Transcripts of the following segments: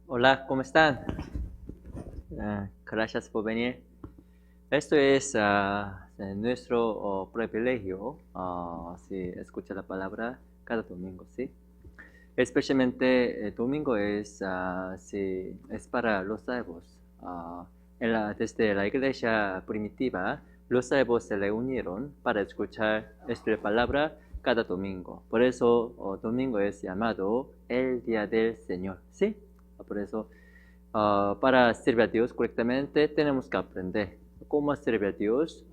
Hola, ¿cómo están? Gracias por venir. Esto es nuestro privilegio, si escucha la palabra cada domingo, ¿sí? Especialmente el domingo es para los salvos. Desde la iglesia primitiva, los salvos se reunieron para escuchar esta palabra cada domingo. Por eso, domingo es llamado el Día del Señor, ¿sí? Por eso, para servir a Dios correctamente, tenemos que aprender cómo servir a Dios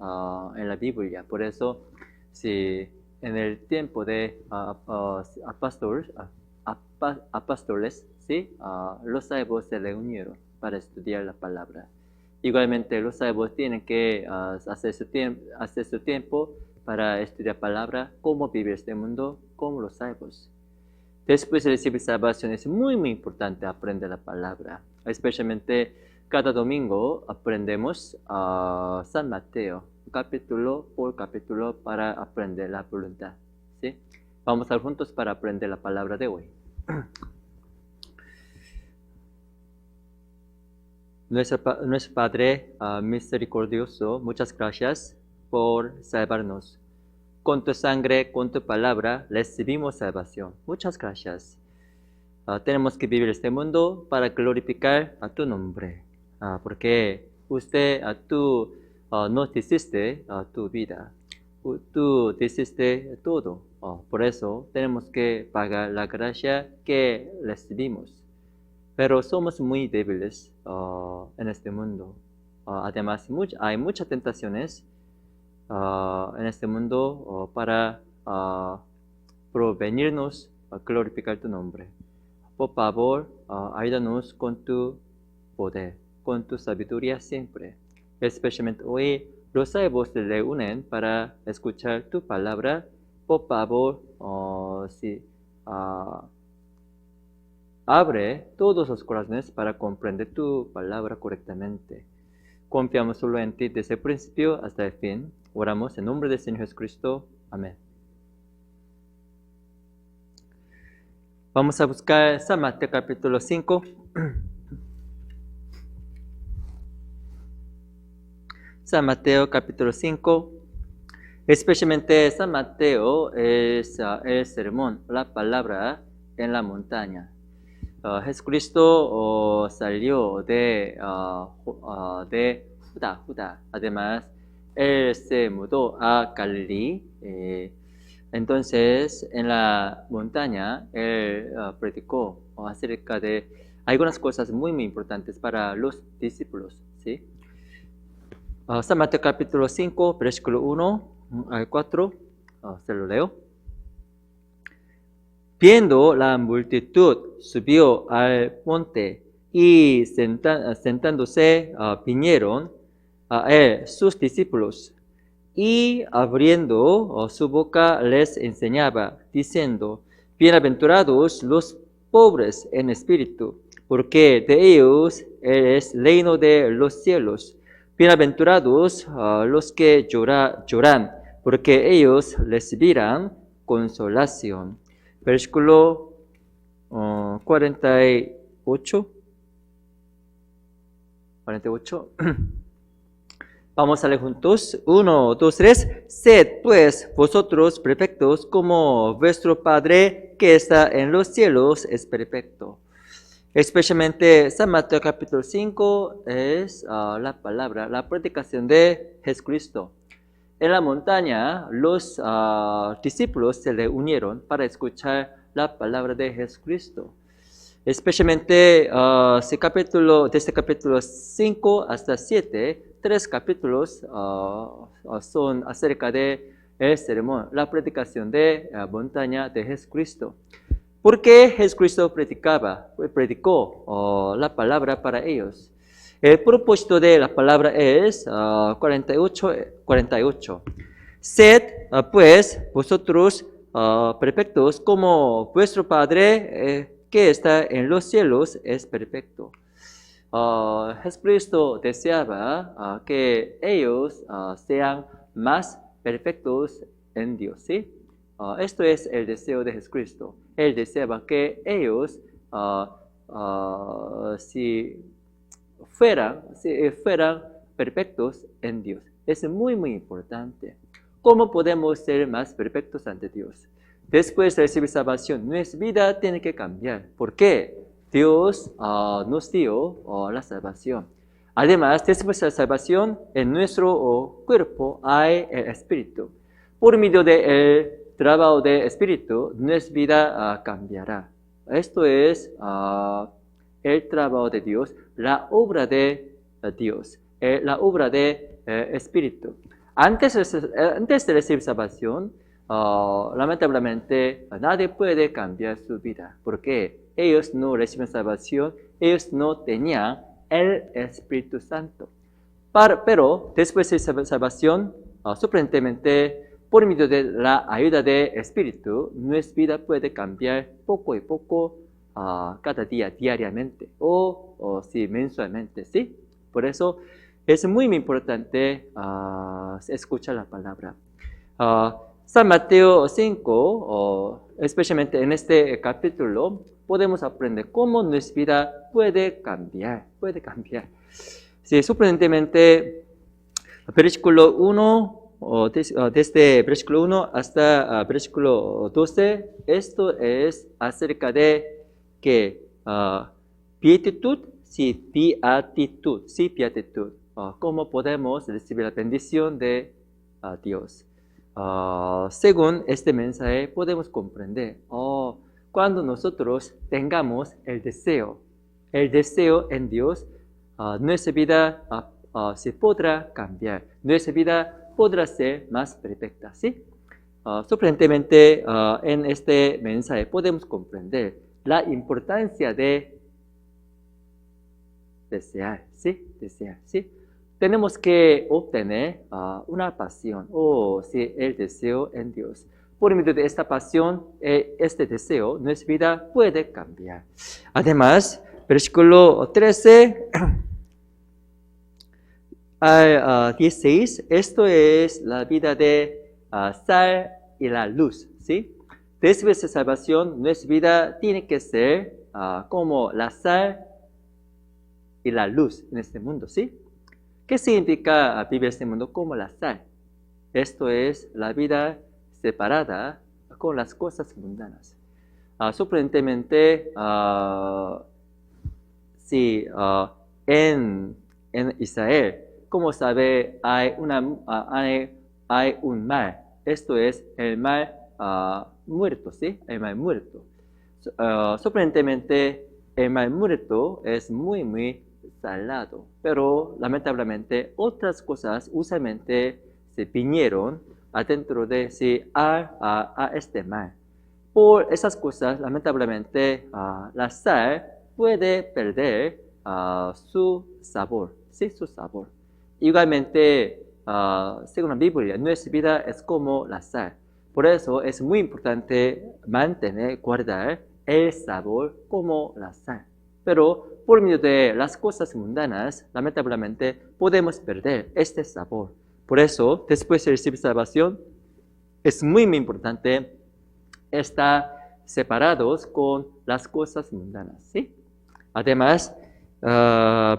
en la Biblia. Por eso, si en el tiempo de apóstoles, ¿sí? Los salvos se reunieron para estudiar la palabra. Igualmente, los salvos tienen que hacer su tiempo para estudiar palabra, cómo vivir este mundo como los salvos. Después de recibir salvación es muy importante aprender la palabra. Especialmente cada domingo aprendemos San Mateo, capítulo por capítulo para aprender la voluntad. ¿Sí? Vamos a estar juntos para aprender la palabra de hoy. Nuestro Padre misericordioso, muchas gracias por salvarnos. Con tu sangre, con tu palabra, recibimos salvación. Muchas gracias. Tenemos que vivir este mundo para glorificar a tu nombre. Porque tú nos hiciste tu vida. Tú hiciste todo. Por eso tenemos que pagar la gracia que recibimos. Pero somos muy débiles en este mundo. Además, hay muchas tentaciones en este mundo para provenirnos a glorificar tu nombre. Por favor, ayúdanos con tu poder, con tu sabiduría siempre. Especialmente hoy, los salvos se reúnen para escuchar tu palabra. Por favor, abre todos los corazones para comprender tu palabra correctamente. Confiamos solo en ti desde el principio hasta el fin. Oramos en nombre del Señor Jesucristo. Amén. Vamos a buscar San Mateo capítulo 5. San Mateo capítulo 5. Especialmente San Mateo es el sermón, la palabra en la montaña. Jesucristo salió de Judá. Además, él se mudó a Galilea. Entonces, en la montaña, él predicó acerca de algunas cosas muy importantes para los discípulos, ¿sí? San Mateo capítulo 5, versículo 1 al 4, se lo leo. Viendo la multitud, subió al monte y sentándose vinieron a él sus discípulos. Y abriendo su boca les enseñaba, diciendo, bienaventurados los pobres en espíritu, porque de ellos es el reino de los cielos. Bienaventurados los que lloran, porque ellos recibirán consolación. Versículo 48. Vamos a leer juntos. 1, 2, 3. Sed pues vosotros perfectos como vuestro Padre que está en los cielos es perfecto. Especialmente San Mateo capítulo 5 es la palabra, la predicación de Jesucristo. En la montaña los discípulos se reunieron para escuchar la palabra de Jesucristo. Especialmente desde capítulo 5 hasta 7, 3 capítulos son acerca de el sermón, la predicación de montaña de Jesucristo. ¿Por qué Jesucristo predicó la palabra para ellos? El propósito de la palabra es 48. Sed, pues, vosotros perfectos como vuestro Padre que está en los cielos es perfecto. Jesucristo deseaba que ellos sean más perfectos en Dios, ¿sí? Esto es el deseo de Jesucristo. Él deseaba que ellos si fueran perfectos en Dios. Es muy, muy importante. ¿Cómo podemos ser más perfectos ante Dios? Después de recibir salvación, nuestra vida tiene que cambiar. ¿Por qué? Dios nos dio la salvación. Además, después de la salvación, en nuestro cuerpo hay el Espíritu. Por medio del trabajo del Espíritu, nuestra vida cambiará. Esto es el trabajo de Dios, la obra de Dios, la obra de Espíritu. Antes de recibir salvación, lamentablemente nadie puede cambiar su vida, porque ellos no reciben salvación, ellos no tenían el Espíritu Santo. Pero después de salvación, sorprendentemente, por medio de la ayuda del Espíritu, nuestra vida puede cambiar poco a poco, cada día, diariamente, o sí, mensualmente, ¿sí? Por eso es muy importante escuchar la palabra. San Mateo 5, especialmente en este capítulo, podemos aprender cómo nuestra vida puede cambiar. Sí, sorprendentemente, versículo 1, desde versículo 1 hasta versículo 12, esto es acerca de que beatitud, sí, beatitud, cómo podemos recibir la bendición de Dios. Según este mensaje podemos comprender, cuando nosotros tengamos el deseo en Dios, nuestra vida se podrá cambiar, nuestra vida podrá ser más perfecta, ¿sí? Sorprendentemente, en este mensaje podemos comprender la importancia de desear, ¿sí? Tenemos que obtener una pasión, el deseo en Dios. Por medio de esta pasión, este deseo, nuestra vida puede cambiar. Además, versículo 13 al 16, esto es la vida de sal y la luz, ¿sí? Después de salvación, nuestra vida tiene que ser como la sal y la luz en este mundo, ¿sí? ¿Qué significa vivir este mundo como la sal? Esto es la vida separada con las cosas mundanas. Sorprendentemente, en Israel, como sabe, hay un mar. Esto es el mar muerto, ¿sí? El mar muerto. Sorprendentemente, el mar muerto es muy, muy salado, pero lamentablemente otras cosas usualmente se vinieron adentro de a este mar. Por esas cosas, lamentablemente, la sal puede perder su sabor, ¿sí? Su sabor. Igualmente, según la Biblia, nuestra vida es como la sal. Por eso es muy importante guardar el sabor como la sal. Pero por medio de las cosas mundanas, lamentablemente, podemos perder este sabor. Por eso, después de recibir salvación, es muy, muy importante estar separados con las cosas mundanas, ¿sí? Además,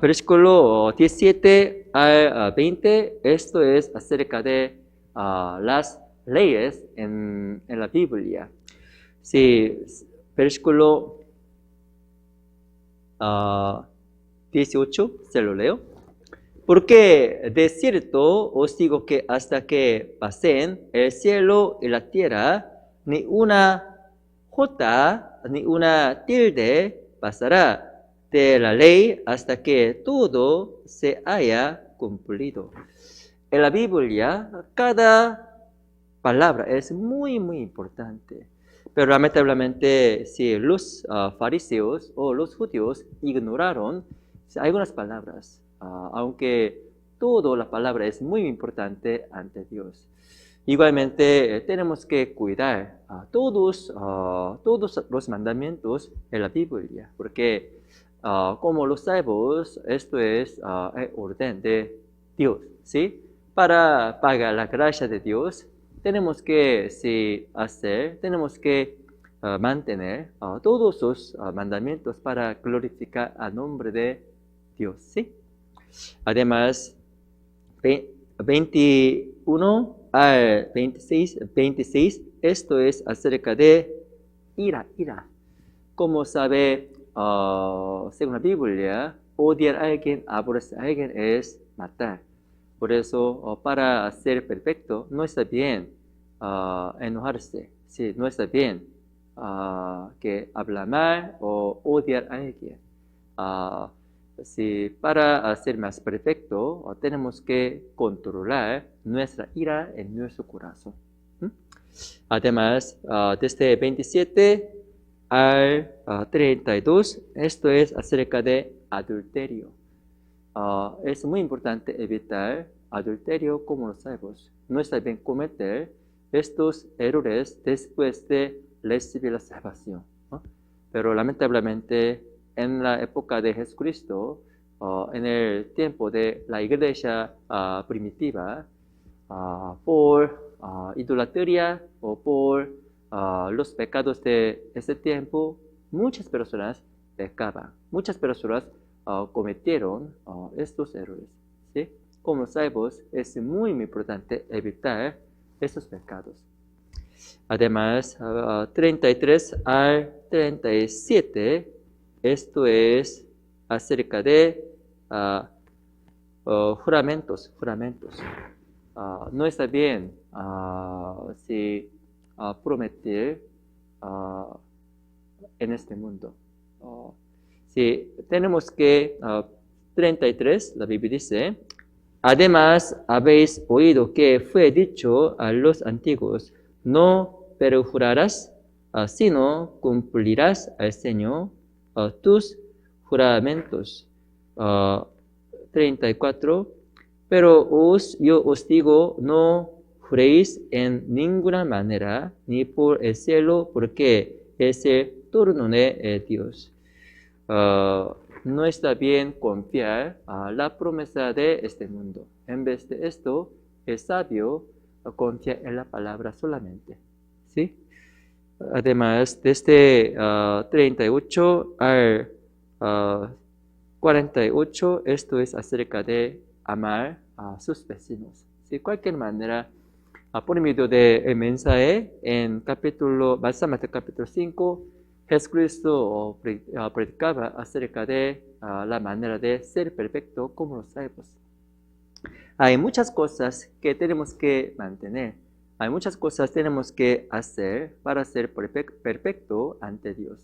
versículo 17 al 20, esto es acerca de las leyes en la Biblia. Sí, versículo 18, se lo leo. Porque de cierto os digo que hasta que pasen el cielo y la tierra, ni una jota ni una tilde pasará de la ley hasta que todo se haya cumplido. En la Biblia, cada palabra es muy, muy importante. Pero lamentablemente, si los fariseos o los judíos ignoraron algunas palabras, aunque toda la palabra es muy importante ante Dios. Igualmente, tenemos que cuidar todos los mandamientos de la Biblia, porque como los salvos, esto es el orden de Dios, ¿sí? Para pagar la gracia de Dios, tenemos que mantener todos sus mandamientos para glorificar al nombre de Dios. ¿Sí? Además, 21 al 26, esto es acerca de ira. Como sabe, según la Biblia, odiar a alguien, aborrecer a alguien es matar. Por eso, para ser perfecto, no está bien enojarse. Sí, no está bien que hablar mal o odiar a alguien. Si para ser más perfecto, tenemos que controlar nuestra ira en nuestro corazón. Además, desde 27 al 32, esto es acerca de adulterio. Es muy importante evitar adulterio como los salvos. No está bien cometer estos errores después de recibir la salvación. Pero lamentablemente en la época de Jesucristo, en el tiempo de la iglesia primitiva, por idolatría o por los pecados de ese tiempo, muchas personas pecaban. Muchas personas cometieron estos errores. ¿Sí? Como salvos, es muy importante evitar estos pecados. Además, 33 al 37, esto es acerca de juramentos. No está bien si prometer en este mundo. Si tenemos que, 33, la Biblia dice, además habéis oído que fue dicho a los antiguos, no perjurarás, sino cumplirás al Señor tus juramentos. 34, pero yo os digo, no juréis en ninguna manera, ni por el cielo, porque es el turno de Dios. No está bien confiar a la promesa de este mundo. En vez de esto, es sabio confiar en la palabra solamente. ¿Sí? Además, desde 38 al 48, esto es acerca de amar a sus vecinos. De cualquier manera, por medio del mensaje en Mateo capítulo 5, Jesucristo predicaba acerca de la manera de ser perfecto como los salvos. Hay muchas cosas que tenemos que mantener. Hay muchas cosas que tenemos que hacer para ser perfecto ante Dios.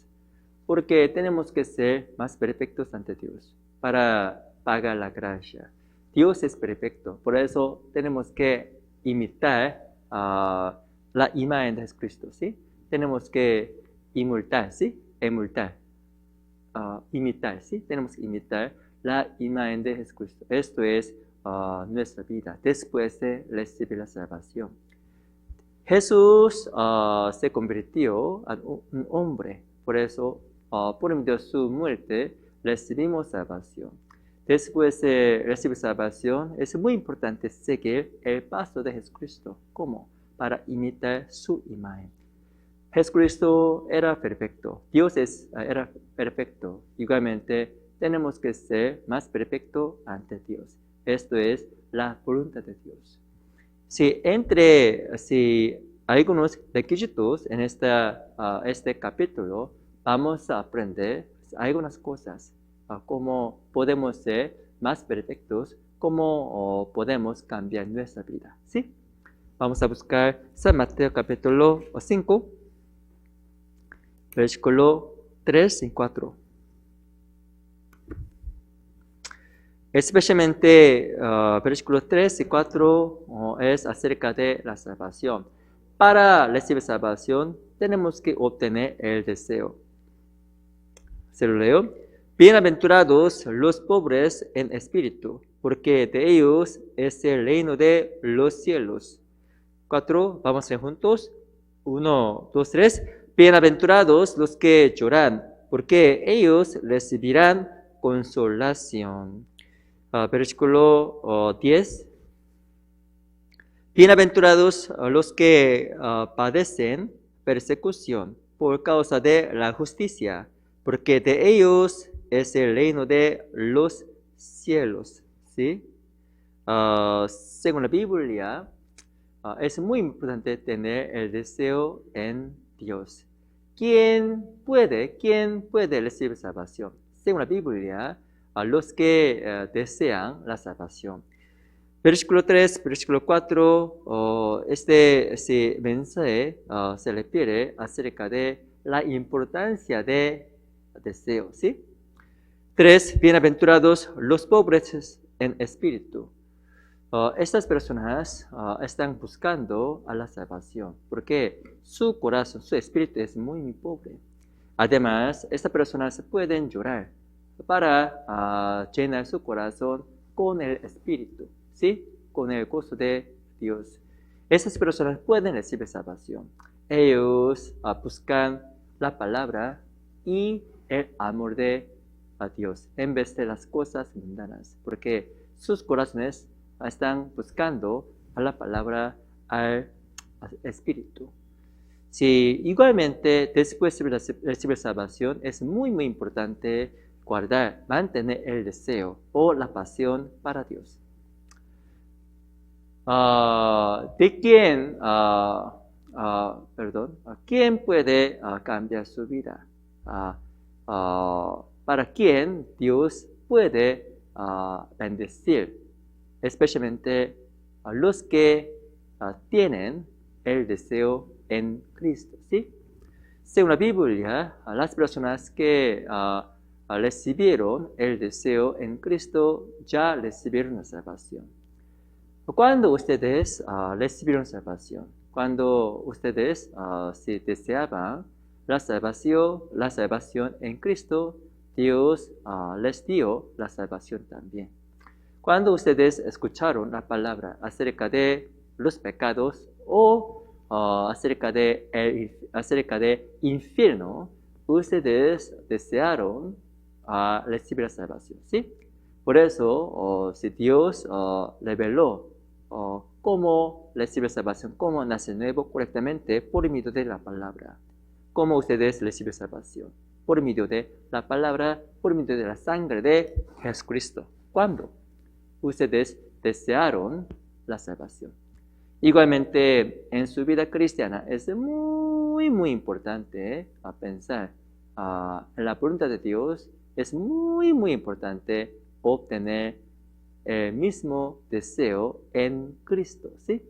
Porque tenemos que ser más perfectos ante Dios para pagar la gracia. Dios es perfecto. Por eso tenemos que imitar la imagen de Jesucristo. ¿Sí? Tenemos que imitar, ¿sí? Imitar, ¿sí? Tenemos que imitar la imagen de Jesucristo. Esto es nuestra vida después de recibir la salvación. Jesús se convirtió en un hombre. Por eso, por medio de su muerte, recibimos salvación. Después de recibir salvación, es muy importante seguir el paso de Jesucristo. ¿Cómo? Para imitar su imagen. Jesucristo era perfecto. Dios era perfecto. Igualmente, tenemos que ser más perfectos ante Dios. Esto es la voluntad de Dios. Si algunos requisitos en este capítulo, vamos a aprender algunas cosas, cómo podemos ser más perfectos, cómo podemos cambiar nuestra vida. ¿Sí? Vamos a buscar San Mateo capítulo 5, versículo 3 y 4. Especialmente versículos 3 y 4 es acerca de la salvación. Para recibir salvación tenemos que obtener el deseo. Se lo leo. Bienaventurados los pobres en espíritu, porque de ellos es el reino de los cielos. 4, vamos a ir juntos. 1, 2, 3. Bienaventurados los que lloran, porque ellos recibirán consolación. Versículo 10. Bienaventurados los que padecen persecución por causa de la justicia, porque de ellos es el reino de los cielos. ¿Sí? Según la Biblia, es muy importante tener el deseo en Dios. ¿Quién puede recibir salvación? Según la Biblia, a los que desean la salvación. Versículo 3, versículo 4, este mensaje se refiere acerca de la importancia de deseo, ¿sí? 3, bienaventurados los pobres en espíritu. Estas personas están buscando a la salvación porque su corazón, su espíritu es muy pobre. Además, estas personas pueden llorar para llenar su corazón con el espíritu, ¿sí? Con el gozo de Dios. Estas personas pueden recibir salvación. Ellos buscan la palabra y el amor de Dios en vez de las cosas mundanas, porque sus corazones están buscando a la palabra, al espíritu. Sí, igualmente, después de recibir salvación, es muy importante mantener el deseo o la pasión para Dios. ¿Quién puede cambiar su vida? ¿Para quién Dios puede bendecir? Especialmente a los que tienen el deseo en Cristo, ¿sí? Según la Biblia, a las personas que recibieron el deseo en Cristo ya recibieron la salvación. Cuando ustedes recibieron salvación, cuando ustedes si deseaban la salvación en Cristo, Dios les dio la salvación también. Cuando ustedes escucharon la palabra acerca de los pecados o acerca de infierno, ustedes desearon recibir la salvación, ¿sí? Por eso, si Dios reveló cómo recibir salvación, cómo nacer nuevo correctamente por medio de la palabra, cómo ustedes reciben salvación, por medio de la palabra, por medio de la sangre de Jesucristo. ¿Cuándo? Ustedes desearon la salvación. Igualmente, en su vida cristiana es muy importante pensar en la voluntad de Dios. Es muy importante obtener el mismo deseo en Cristo, ¿sí?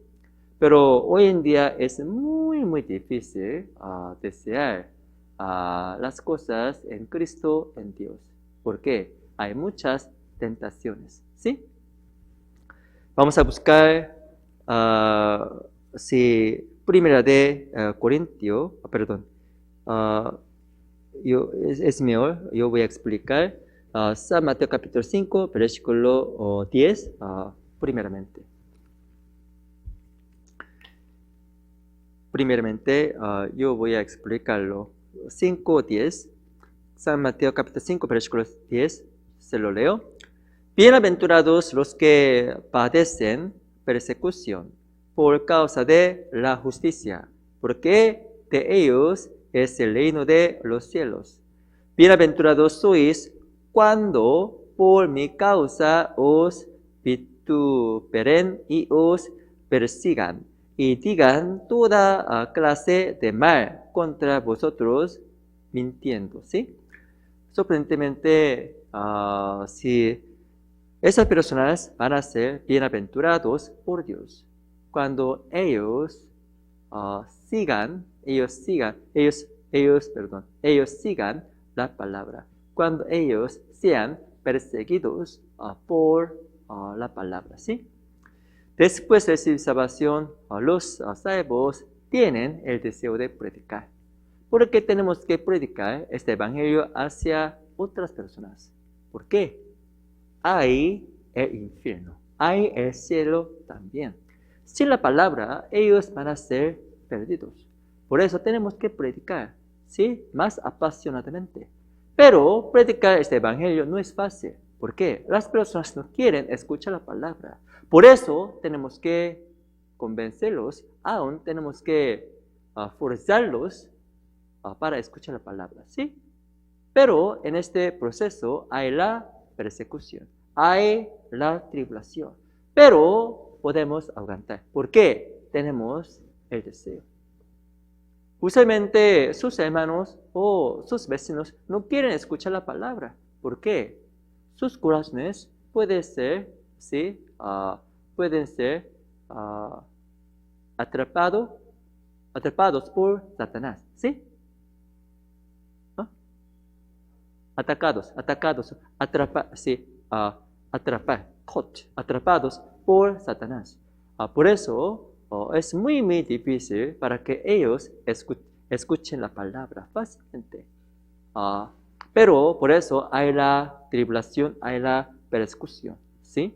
Pero hoy en día es muy difícil desear las cosas en Cristo, en Dios. ¿Por qué? Hay muchas tentaciones, ¿sí? Vamos a buscar primera de Corintio, es mejor, yo voy a explicar San Mateo capítulo 5, versículo 10, primeramente. Primeramente, yo voy a explicarlo. 5:10, San Mateo capítulo 5, versículo 10, se lo leo. Bienaventurados los que padecen persecución por causa de la justicia, porque de ellos es el reino de los cielos. Bienaventurados sois cuando por mi causa os vituperen y os persigan, y digan toda clase de mal contra vosotros, mintiendo, ¿sí? Sorprendentemente, si esas personas van a ser bienaventurados por Dios cuando ellos sigan la palabra, cuando ellos sean perseguidos por la palabra, ¿sí? Después de recibir salvación, los salvos tienen el deseo de predicar. ¿Por qué tenemos que predicar este evangelio hacia otras personas? ¿Por qué? Hay el infierno, hay el cielo también. Sin la palabra, ellos van a ser perdidos. Por eso tenemos que predicar, ¿sí? Más apasionadamente. Pero predicar este evangelio no es fácil. ¿Por qué? Las personas no quieren escuchar la palabra. Por eso tenemos que convencerlos, aún tenemos que forzarlos para escuchar la palabra, ¿sí? Pero en este proceso hay la persecución, hay la tribulación, pero podemos aguantar. ¿Por qué? Tenemos el deseo. Usualmente sus hermanos o sus vecinos no quieren escuchar la palabra. ¿Por qué? Sus corazones pueden ser, ¿sí? Pueden ser atrapados por Satanás, ¿sí? ¿Ah? Atrapados por Satanás. Por eso es muy, muy difícil para que ellos escuchen la palabra fácilmente. Pero por eso hay la tribulación, hay la persecución, ¿sí?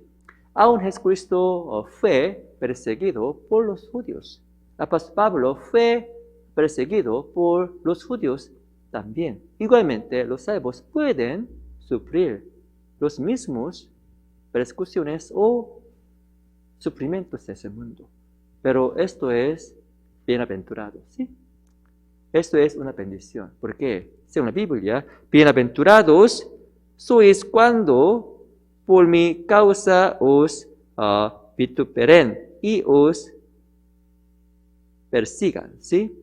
Aún Jesucristo fue perseguido por los judíos. Apóstol Pablo fue perseguido por los judíos también. Igualmente, los salvos pueden sufrir los mismos persecuciones o sufrimientos de ese mundo. Pero esto es bienaventurado, ¿sí? Esto es una bendición. ¿Por qué? Según la Biblia, bienaventurados sois cuando por mi causa os vituperen y os persigan, ¿sí?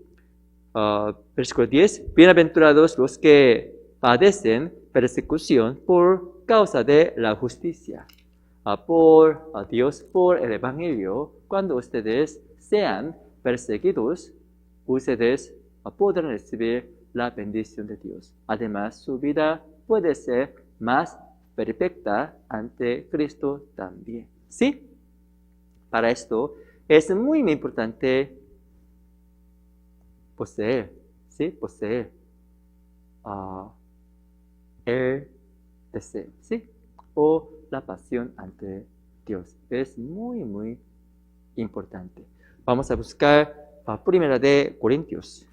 Versículo 10, bienaventurados los que padecen persecución por causa de la justicia, por Dios, por el Evangelio. Cuando ustedes sean perseguidos, ustedes podrán recibir la bendición de Dios. Además, su vida puede ser más perfecta ante Cristo también. ¿Sí? Para esto es muy importante poseer, ¿sí? Poseer el deseo, ¿sí? O la pasión ante Dios. Es muy, muy importante. Vamos a buscar Primera de Corintios.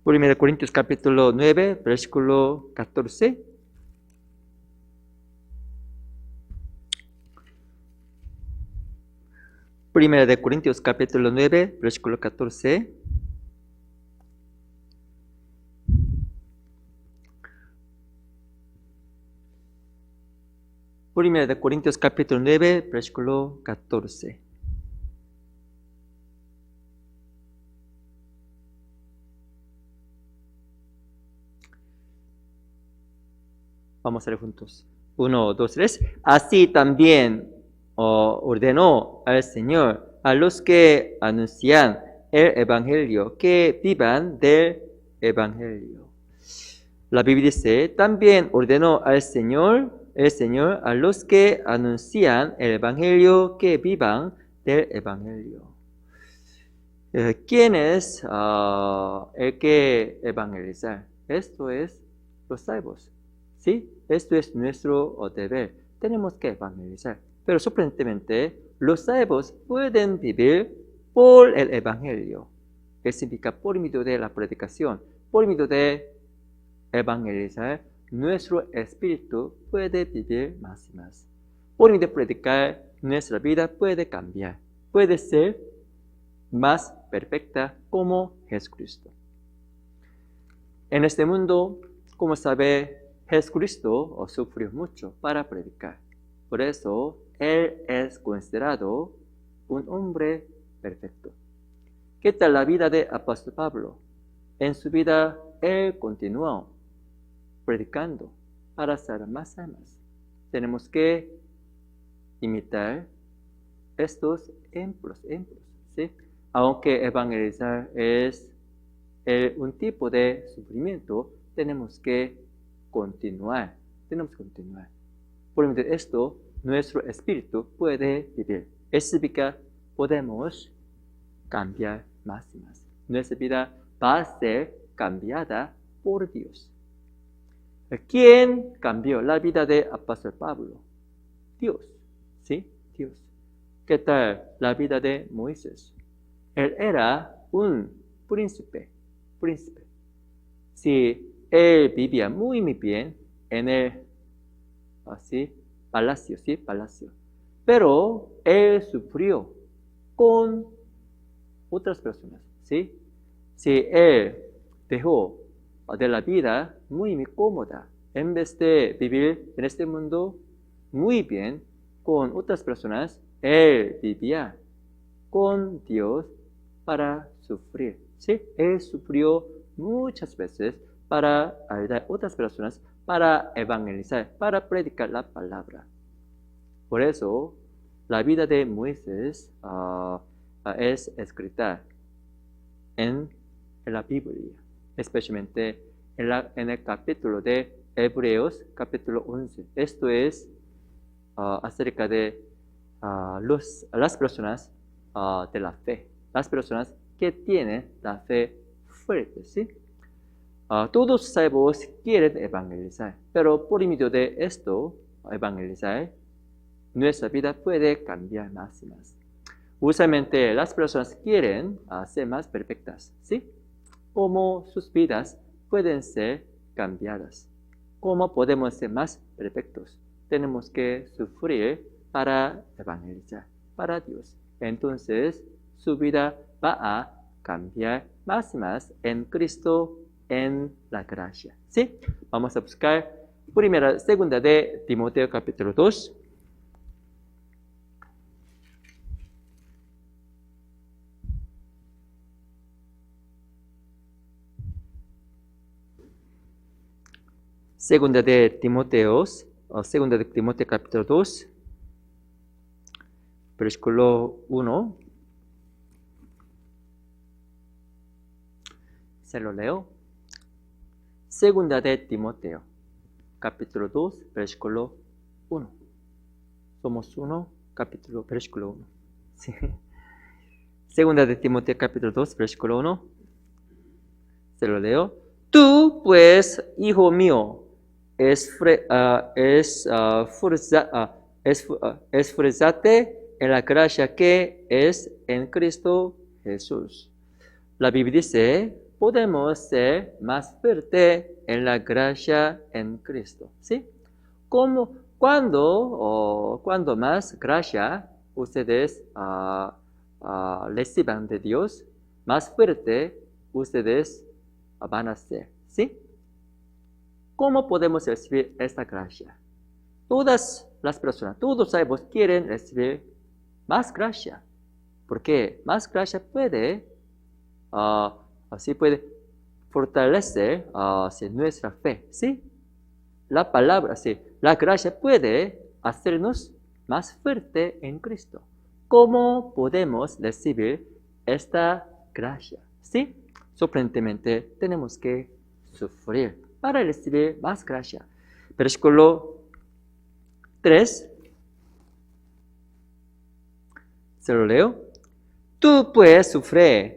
Primera de Corintios capítulo 9, versículo 14. Primera de Corintios capítulo 9, versículo 14. Primera de Corintios capítulo 9, versículo 14. Vamos a leer juntos. 1, 2, 3. Así también ordenó al Señor a los que anuncian el Evangelio que vivan del Evangelio. La Biblia dice, también ordenó al Señor, el Señor a los que anuncian el Evangelio que vivan del Evangelio. ¿Quién es el que evangelizar? Esto es los salvos. ¿Sí? Esto es nuestro deber. Tenemos que evangelizar. Pero sorprendentemente, los salvos pueden vivir por el Evangelio. ¿Qué significa? Por medio de la predicación, por medio de evangelizar, nuestro espíritu puede vivir más y más. Por medio de predicar, nuestra vida puede cambiar. Puede ser más perfecta como Jesucristo. En este mundo, como sabe, Jesucristo sufrió mucho para predicar. Por eso, Él es considerado un hombre perfecto. ¿Qué tal la vida de Apóstol Pablo? En su vida, Él continuó predicando para salvar más almas. Tenemos que imitar estos ejemplos, ¿sí? Aunque evangelizar es un tipo de sufrimiento, tenemos que continuar. Por medio de esto, nuestro espíritu puede vivir. Eso significa podemos cambiar más y más. Nuestra vida va a ser cambiada por Dios. ¿Quién cambió la vida de Apóstol Pablo? Dios, ¿sí? Dios. ¿Qué tal la vida de Moisés? Él era un príncipe. si él vivía muy, muy bien en el palacio, ¿sí? Palacio. Pero él sufrió con otras personas, ¿sí? Si él dejó de la vida muy, muy cómoda, en vez de vivir en este mundo muy bien con otras personas, él vivía con Dios para sufrir, ¿sí? Él sufrió muchas veces para ayudar a otras personas, para evangelizar, para predicar la palabra. Por eso, la vida de Moisés es escrita en la Biblia, especialmente en el capítulo de Hebreos, capítulo 11. Esto es acerca de las personas de la fe, las personas que tienen la fe fuerte, ¿sí? Todos salvos quieren evangelizar, pero por medio de esto, evangelizar, nuestra vida puede cambiar más y más. Usualmente las personas quieren ser más perfectas, ¿sí? ¿Cómo sus vidas pueden ser cambiadas? ¿Cómo podemos ser más perfectos? Tenemos que sufrir para evangelizar, para Dios. Entonces, su vida va a cambiar más y más en Cristo, en la gracia. ¿Sí? Vamos a buscar segunda de Timoteo capítulo 2. Segunda de Timoteo capítulo 2, versículo 1. Se lo leo. Segunda de Timoteo, capítulo 2, versículo 1. Somos uno, versículo 1. Sí. Segunda de Timoteo, capítulo 2, versículo 1. Se lo leo. Tú, pues, hijo mío, esfuérzate en la gracia que es en Cristo Jesús. La Biblia dice, podemos ser más fuertes en la gracia en Cristo. ¿Sí? Cuando más gracia ustedes reciban de Dios, más fuerte ustedes van a ser. ¿Sí? ¿Cómo podemos recibir esta gracia? Todas las personas, todos salvos quieren recibir más gracia. Porque más gracia puede fortalecer nuestra fe, ¿sí? La palabra, sí, la gracia puede hacernos más fuerte en Cristo. ¿Cómo podemos recibir esta gracia? ¿Sí? Sorprendentemente, tenemos que sufrir para recibir más gracia. Versículo 3. Se lo leo. Tú puedes sufrir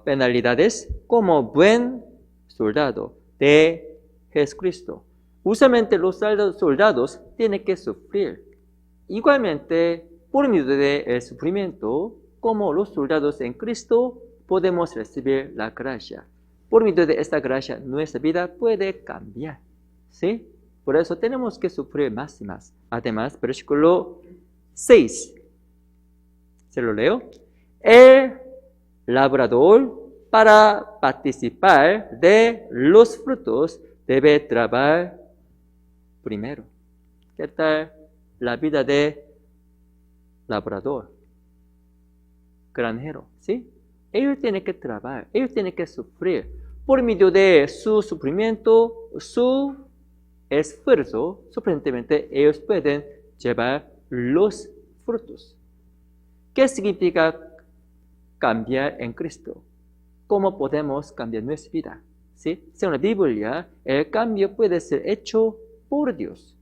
penalidades como buen soldado de Jesucristo. Usualmente los soldados tienen que sufrir. Igualmente, por medio del sufrimiento, como los soldados en Cristo, podemos recibir la gracia. Por medio de esta gracia, nuestra vida puede cambiar. ¿Sí? Por eso tenemos que sufrir más y más. Además, versículo 6. Se lo leo. El labrador, para participar de los frutos, debe trabajar primero. ¿Qué tal la vida de labrador? Granjero, ¿sí? Ellos tienen que trabajar, ellos tienen que sufrir. Por medio de su sufrimiento, su esfuerzo, sorprendentemente, ellos pueden llevar los frutos. ¿Qué significa cambiar en Cristo? ¿Cómo podemos cambiar nuestra vida? ¿Sí? Según la Biblia, el cambio puede ser hecho por Dios.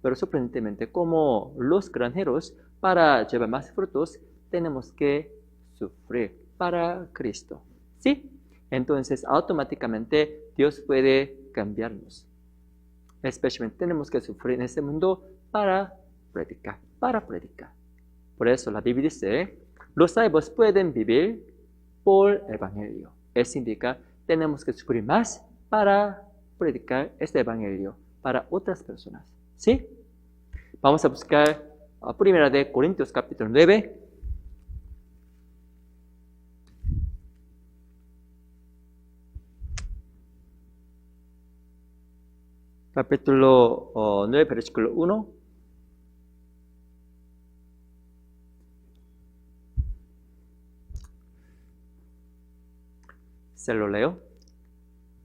Pero sorprendentemente, como los granjeros, para llevar más frutos, tenemos que sufrir para Cristo. ¿Sí? Entonces, automáticamente, Dios puede cambiarnos. Especialmente tenemos que sufrir en este mundo para predicar. Por eso la Biblia dice, los salvos pueden vivir por el Evangelio. Eso significa tenemos que sufrir más para predicar este evangelio para otras personas. ¿Sí? Vamos a buscar Primera de Corintios capítulo 9. Capítulo 9, versículo 1. Se lo leo.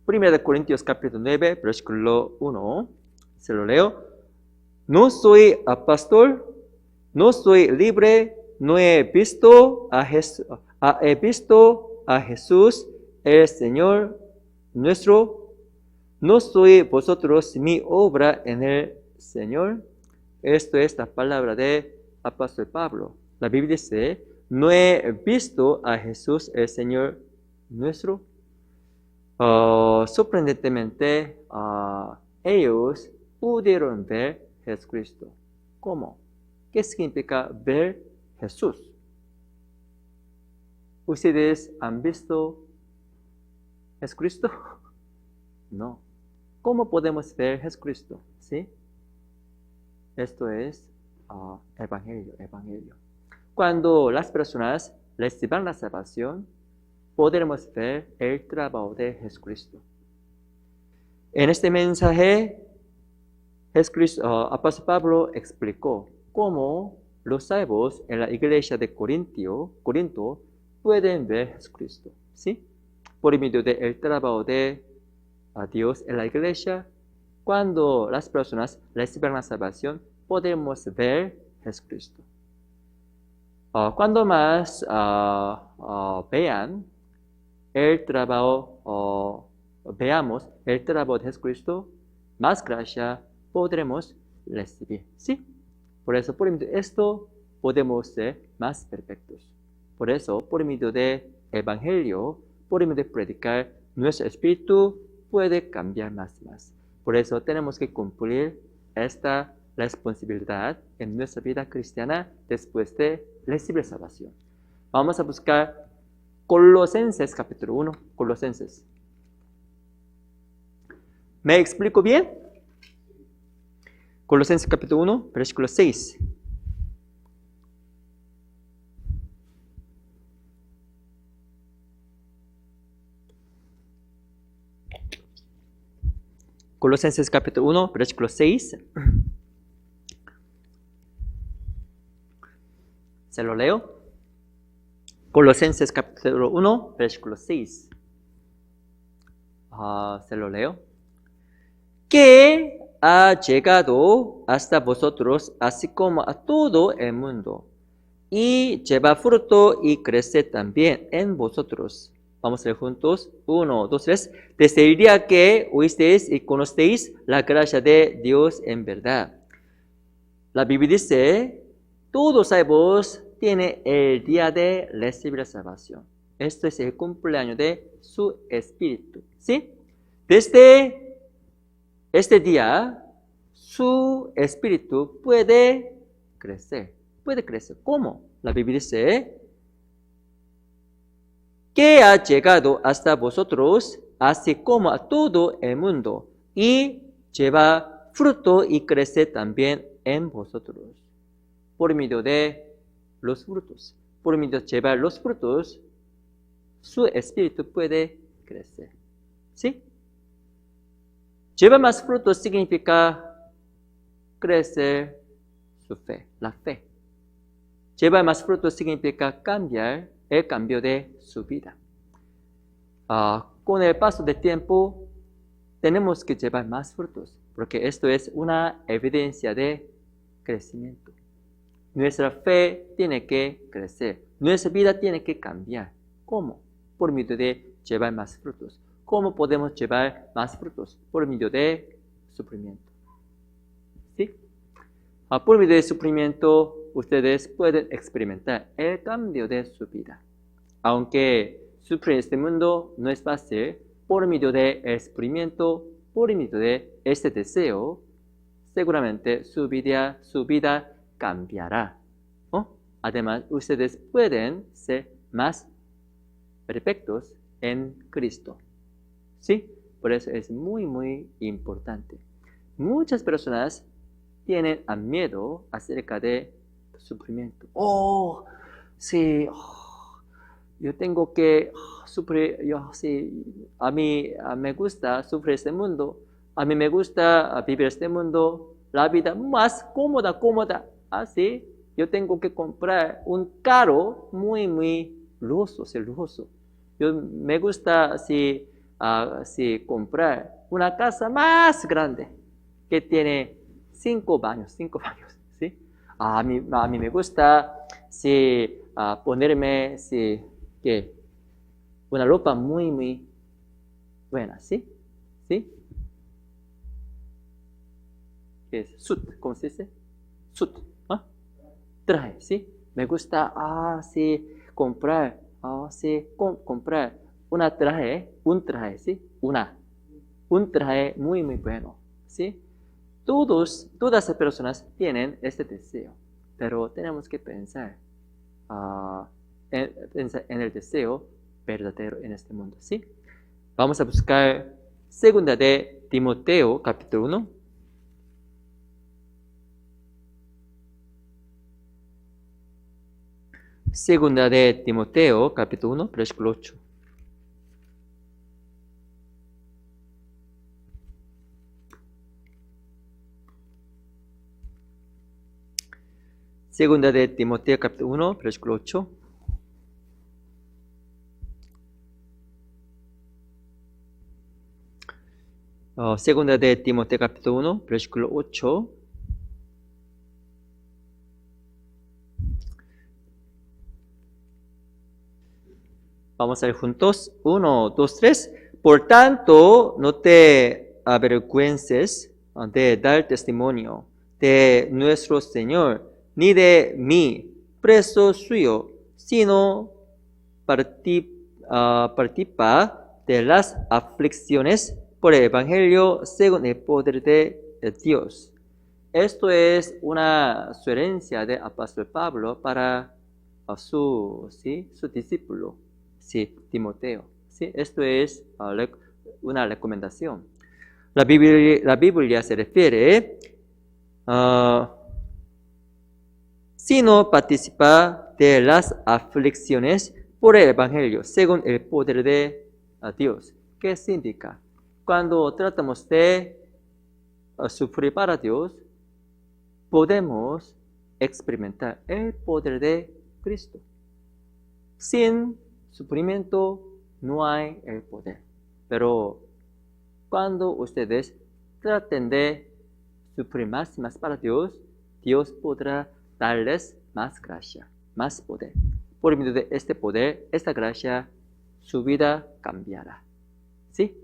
Primera de Corintios capítulo 9, versículo 1. Se lo leo. No soy pastor, no soy libre, no he visto a Jesús, el Señor nuestro. ¿No soy vosotros mi obra en el Señor? Esto es la palabra de apóstol Pablo. La Biblia dice, no he visto a Jesús el Señor nuestro. Sorprendentemente, ellos pudieron ver a Jesucristo. ¿Cómo? ¿Qué significa ver a Jesús? ¿Ustedes han visto a Jesucristo? No. ¿Cómo podemos ver a Jesucristo? ¿Sí? Esto es evangelio. Cuando las personas reciban la salvación, podremos ver el trabajo de Jesucristo. En este mensaje, apóstol Pablo explicó cómo los salvos en la iglesia de Corinto pueden ver a Jesucristo. ¿Sí? Por medio del trabajo de a Dios en la iglesia, cuando las personas reciben la salvación, podemos ver a Jesucristo. Cuando más veamos el trabajo de Jesucristo, más gracia podremos recibir. ¿Sí? Por eso, por medio de esto, podemos ser más perfectos. Por eso, por medio del evangelio, por medio de predicar, nuestro espíritu puede cambiar más y más. Por eso tenemos que cumplir esta responsabilidad en nuestra vida cristiana después de recibir salvación. Vamos a buscar Colosenses capítulo 1. Colosenses. ¿Me explico bien? Colosenses capítulo 1, versículo 6. Colosenses capítulo 1, versículo 6. Se lo leo. Colosenses capítulo 1, versículo 6. Se lo leo. Que ha llegado hasta vosotros, así como a todo el mundo, y lleva fruto y crece también en vosotros. Vamos a leer juntos. 1, 2, 3. Desde el día que oísteis y conocéis la gracia de Dios en verdad. La Biblia dice, todos salvos tienen el día de recibir la salvación. Esto es el cumpleaños de su espíritu. ¿Sí? Desde este día, su espíritu puede crecer. Puede crecer. ¿Cómo? La Biblia dice, que ha llegado hasta vosotros, así como a todo el mundo, y lleva fruto y crece también en vosotros. Por medio de los frutos. Por medio de llevar los frutos, su espíritu puede crecer. ¿Sí? Llevar más frutos significa crecer su fe, la fe. Llevar más frutos significa cambiar el cambio de su vida. Con el paso del tiempo, tenemos que llevar más frutos, porque esto es una evidencia de crecimiento. Nuestra fe tiene que crecer, nuestra vida tiene que cambiar. ¿Cómo? Por medio de llevar más frutos. ¿Cómo podemos llevar más frutos? Por medio de sufrimiento. ¿Sí? Por medio de sufrimiento, ustedes pueden experimentar el cambio de su vida. Aunque sufrir en este mundo no es fácil, por medio del sufrimiento, por medio de este deseo, seguramente su vida cambiará. Además, ustedes pueden ser más perfectos en Cristo. ¿Sí? Por eso es muy, muy importante. Muchas personas tienen miedo acerca de sufrimiento. Oh, sí, yo tengo que sufrir, sí, me gusta sufrir este mundo, a mí me gusta vivir este mundo, la vida más cómoda, así, yo tengo que comprar un carro muy, muy lujoso. Me gusta si comprar una casa más grande, que tiene 5 baños, ¿sí? A mí me gusta ponerme que una ropa muy, muy buena, ¿sí? ¿Sí? ¿Qué es? Suit, ¿cómo se dice? Suit, ¿ah? Traje, ¿sí? Me gusta, comprar un traje, ¿sí? Un traje muy, muy bueno, ¿sí? Todas las personas tienen este deseo, pero tenemos que pensar en el deseo verdadero en este mundo, ¿sí? Vamos a buscar segunda de Timoteo, capítulo 1. Segunda de Timoteo, capítulo 1, versículo 8. Segunda de Timoteo, capítulo 1, versículo 8. Segunda de Timoteo, capítulo 1, versículo 8. Vamos a ir juntos. 1, 2, 3. Por tanto, no te avergüences de dar testimonio de nuestro Señor, ni de mí, preso suyo, sino participa de las aflicciones por el Evangelio según el poder de Dios. Esto es una sugerencia de apóstol Pablo para su discípulo, Timoteo. ¿Sí? Esto es una recomendación. La Biblia se refiere, si no participa de las aflicciones por el Evangelio, según el poder de Dios. ¿Qué significa? Cuando tratamos de sufrir para Dios, podemos experimentar el poder de Cristo. Sin sufrimiento no hay el poder. Pero cuando ustedes traten de sufrir más y más para Dios, Dios podrá darles más gracia, más poder. Por medio de este poder, esta gracia, su vida cambiará. ¿Sí?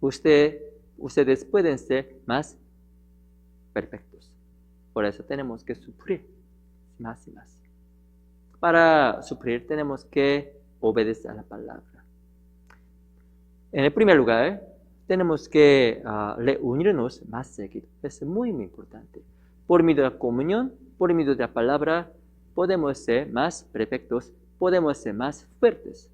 Ustedes pueden ser más perfectos. Por eso tenemos que sufrir más y más. Para sufrir tenemos que obedecer a la palabra. En el primer lugar, tenemos que reunirnos más seguido. Es muy, muy importante. Por medio de la comunión, por medio de la palabra, podemos ser más perfectos, podemos ser más fuertes.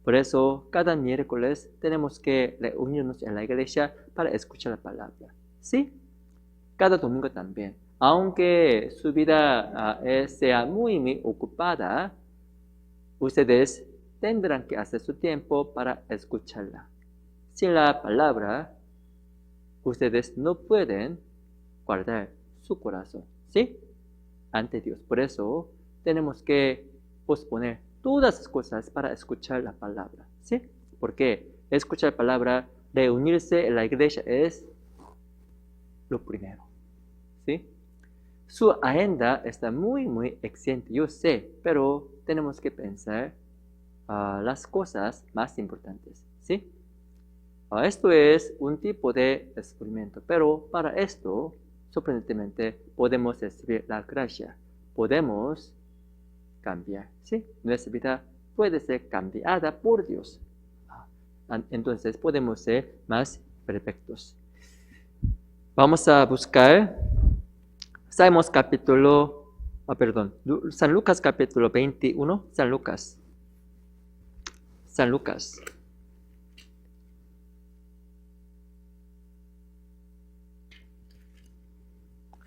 Por eso, cada miércoles tenemos que reunirnos en la iglesia para escuchar la palabra. ¿Sí? Cada domingo también. Aunque su vida sea muy, muy ocupada, ustedes tendrán que hacer su tiempo para escucharla. Sin la palabra, ustedes no pueden guardar su corazón, ¿sí? Ante Dios. Por eso tenemos que posponer todas las cosas para escuchar la palabra, ¿sí? Porque escuchar la palabra, reunirse en la iglesia es lo primero, ¿sí? Su agenda está muy, muy exigente, yo sé, pero tenemos que pensar las cosas más importantes, ¿sí? Esto es un tipo de experimento, pero para esto, sorprendentemente, podemos recibir la gracia, podemos cambiar, ¿sí? Nuestra vida puede ser cambiada por Dios. Entonces podemos ser más perfectos. Vamos a buscar San Lucas capítulo 21, San Lucas.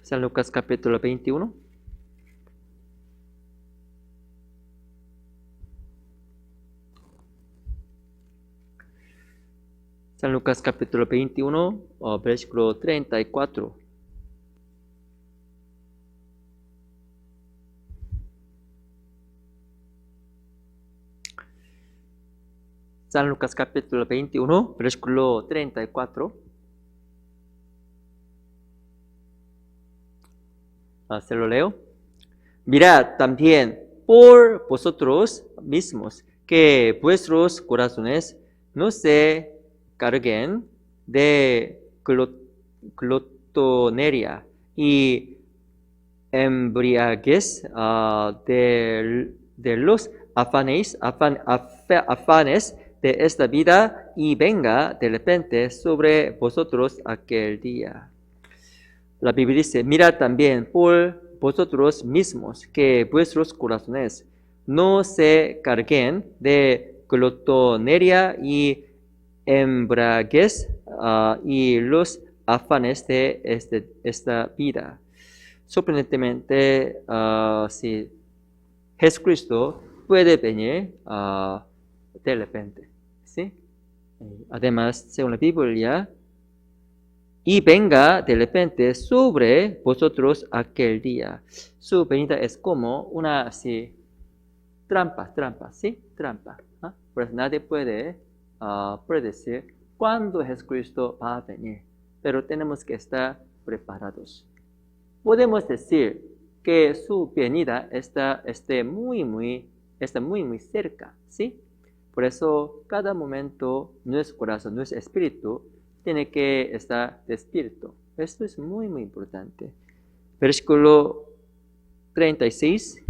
San Lucas capítulo 21. San Lucas capítulo 21, versículo 34. San Lucas capítulo 21, versículo 34. Se lo leo. Mirad también por vosotros mismos que vuestros corazones no se carguen de glotonería y embriaguez de los afanes de esta vida, y venga de repente sobre vosotros aquel día. La Biblia dice, mirad también por vosotros mismos que vuestros corazones no se carguen de glotonería y embriaguez y los afanes de esta vida. Sorprendentemente, si Jesucristo puede venir de repente, ¿sí? Además, según la Biblia, y venga de repente sobre vosotros aquel día. Su venida es como una trampa, ¿sí? Trampa. Pues nadie puede predecir cuándo Jesucristo va a venir, pero tenemos que estar preparados. Podemos decir que su venida está muy cerca, ¿sí? Por eso, cada momento, nuestro corazón, nuestro espíritu, tiene que estar despierto. Esto es muy importante. Versículo 36.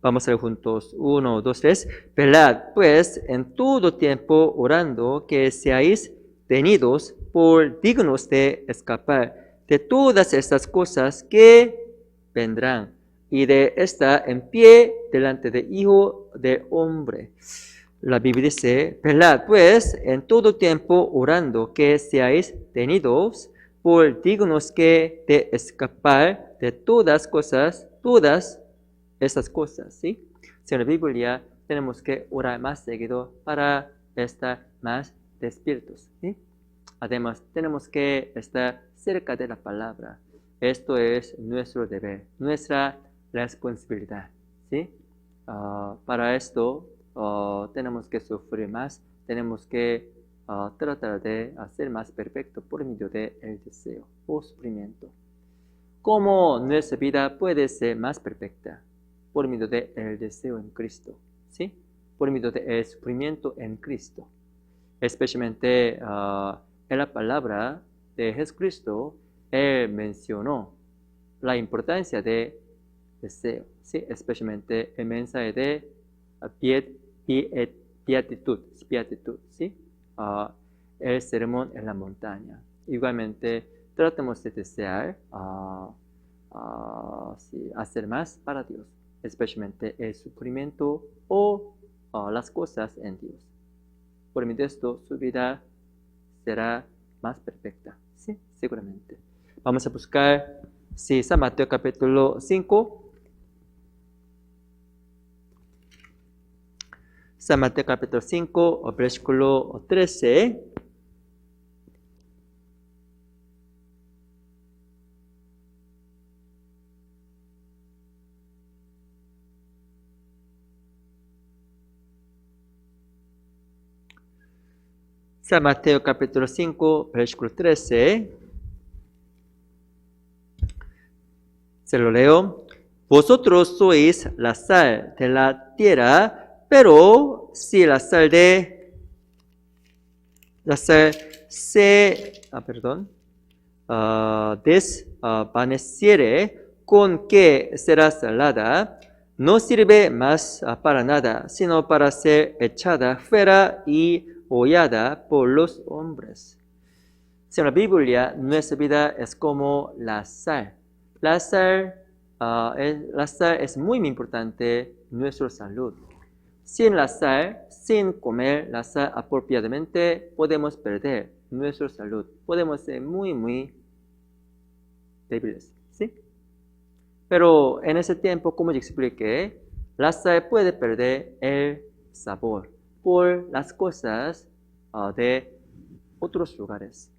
Vamos a ver juntos. 1, 2, 3. Velad, pues, en todo tiempo orando, que seáis tenidos por dignos de escapar de todas estas cosas que vendrán, y de estar en pie delante del Hijo del Hombre. La Biblia dice, velad pues en todo tiempo orando, que seáis tenidos por dignos de escapar de todas estas cosas, ¿sí? En la Biblia tenemos que orar más seguido para estar más despiertos, ¿sí? Además, tenemos que estar cerca de la palabra. Esto es nuestro deber, nuestra responsabilidad, ¿sí? Para esto tenemos que sufrir más, tenemos que tratar de hacer más perfecto por medio del deseo o sufrimiento. ¿Cómo nuestra vida puede ser más perfecta? Por medio del deseo en Cristo, ¿sí? Por medio del sufrimiento en Cristo. Especialmente en la palabra de Jesucristo, Él mencionó la importancia de deseo, ¿sí? Especialmente el mensaje de beatitud, ¿sí? El sermón en la montaña. Igualmente, tratemos de desear hacer más para Dios, especialmente el sufrimiento o las cosas en Dios. Por medio de esto, su vida será más perfecta, ¿sí? Seguramente. Vamos a buscar San Mateo capítulo 5. San Mateo capítulo 5, versículo 13. San Mateo capítulo 5, versículo 13. Se lo leo. Vosotros sois la sal de la tierra, pero si la sal se desvaneciere, ¿con qué será salada? No sirve más para nada, sino para ser echada fuera y hollada por los hombres. En la Biblia, nuestra vida es como la sal. La sal es muy importante en nuestra salud. Sin la sal, sin comer la sal apropiadamente, podemos perder nuestra salud. Podemos ser muy, muy débiles, ¿sí? Pero en ese tiempo, como yo expliqué, la sal puede perder el sabor por las cosas de otros lugares.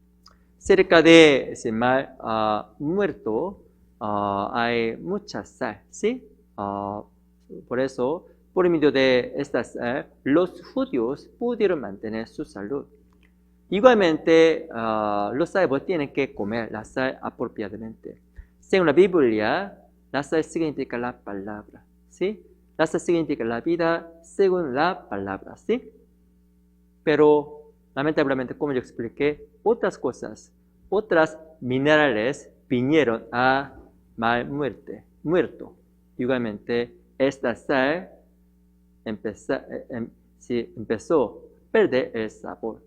Cerca de ese mar muerto hay mucha sal, ¿sí? Por eso, por medio de esta sal, los judíos pudieron mantener su salud. Igualmente, los salvos tienen que comer la sal apropiadamente. Según la Biblia, la sal significa la palabra, ¿sí? La sal significa la vida según la palabra, ¿sí? Pero, lamentablemente, como yo expliqué, otras cosas, otras minerales vinieron a mal muerto. Igualmente, esta sal empezó a perder el sabor.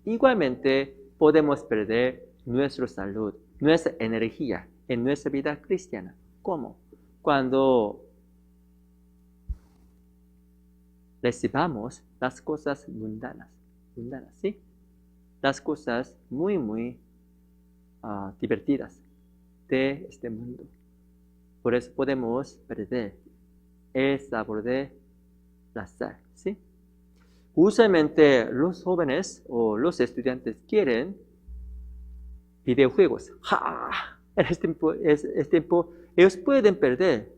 Igualmente, podemos perder nuestra salud, nuestra energía en nuestra vida cristiana. ¿Cómo? Cuando recibamos las cosas mundanas, ¿sí? Las cosas muy, muy divertidas de este mundo. Por eso podemos perder el sabor de la sal, ¿sí? Usualmente los jóvenes o los estudiantes quieren videojuegos. En este tiempo ellos pueden perder,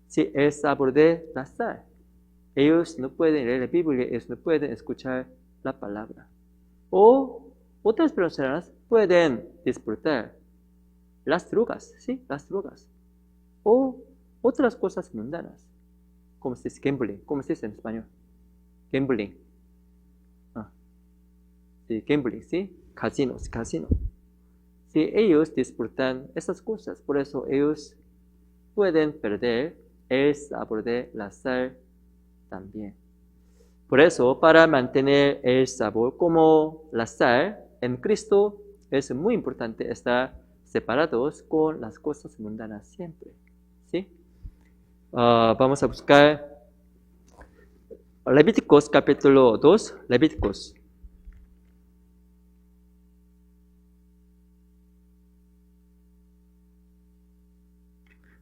¿sí?, el sabor de la sal. Ellos no pueden leer la Biblia, ellos no pueden escuchar la palabra. O otras personas pueden disfrutar las drogas, ¿sí? Las drogas. O otras cosas mundanas, como se dice gambling, ¿cómo se dice en español? Gambling. Sí, gambling, ¿sí? Casino. Sí, ellos disfrutan esas cosas, por eso ellos pueden perder el sabor de la sal también. Por eso, para mantener el sabor como la sal en Cristo, es muy importante estar separados con las cosas mundanas siempre, ¿sí? Vamos a buscar Levíticos capítulo 2, Levíticos.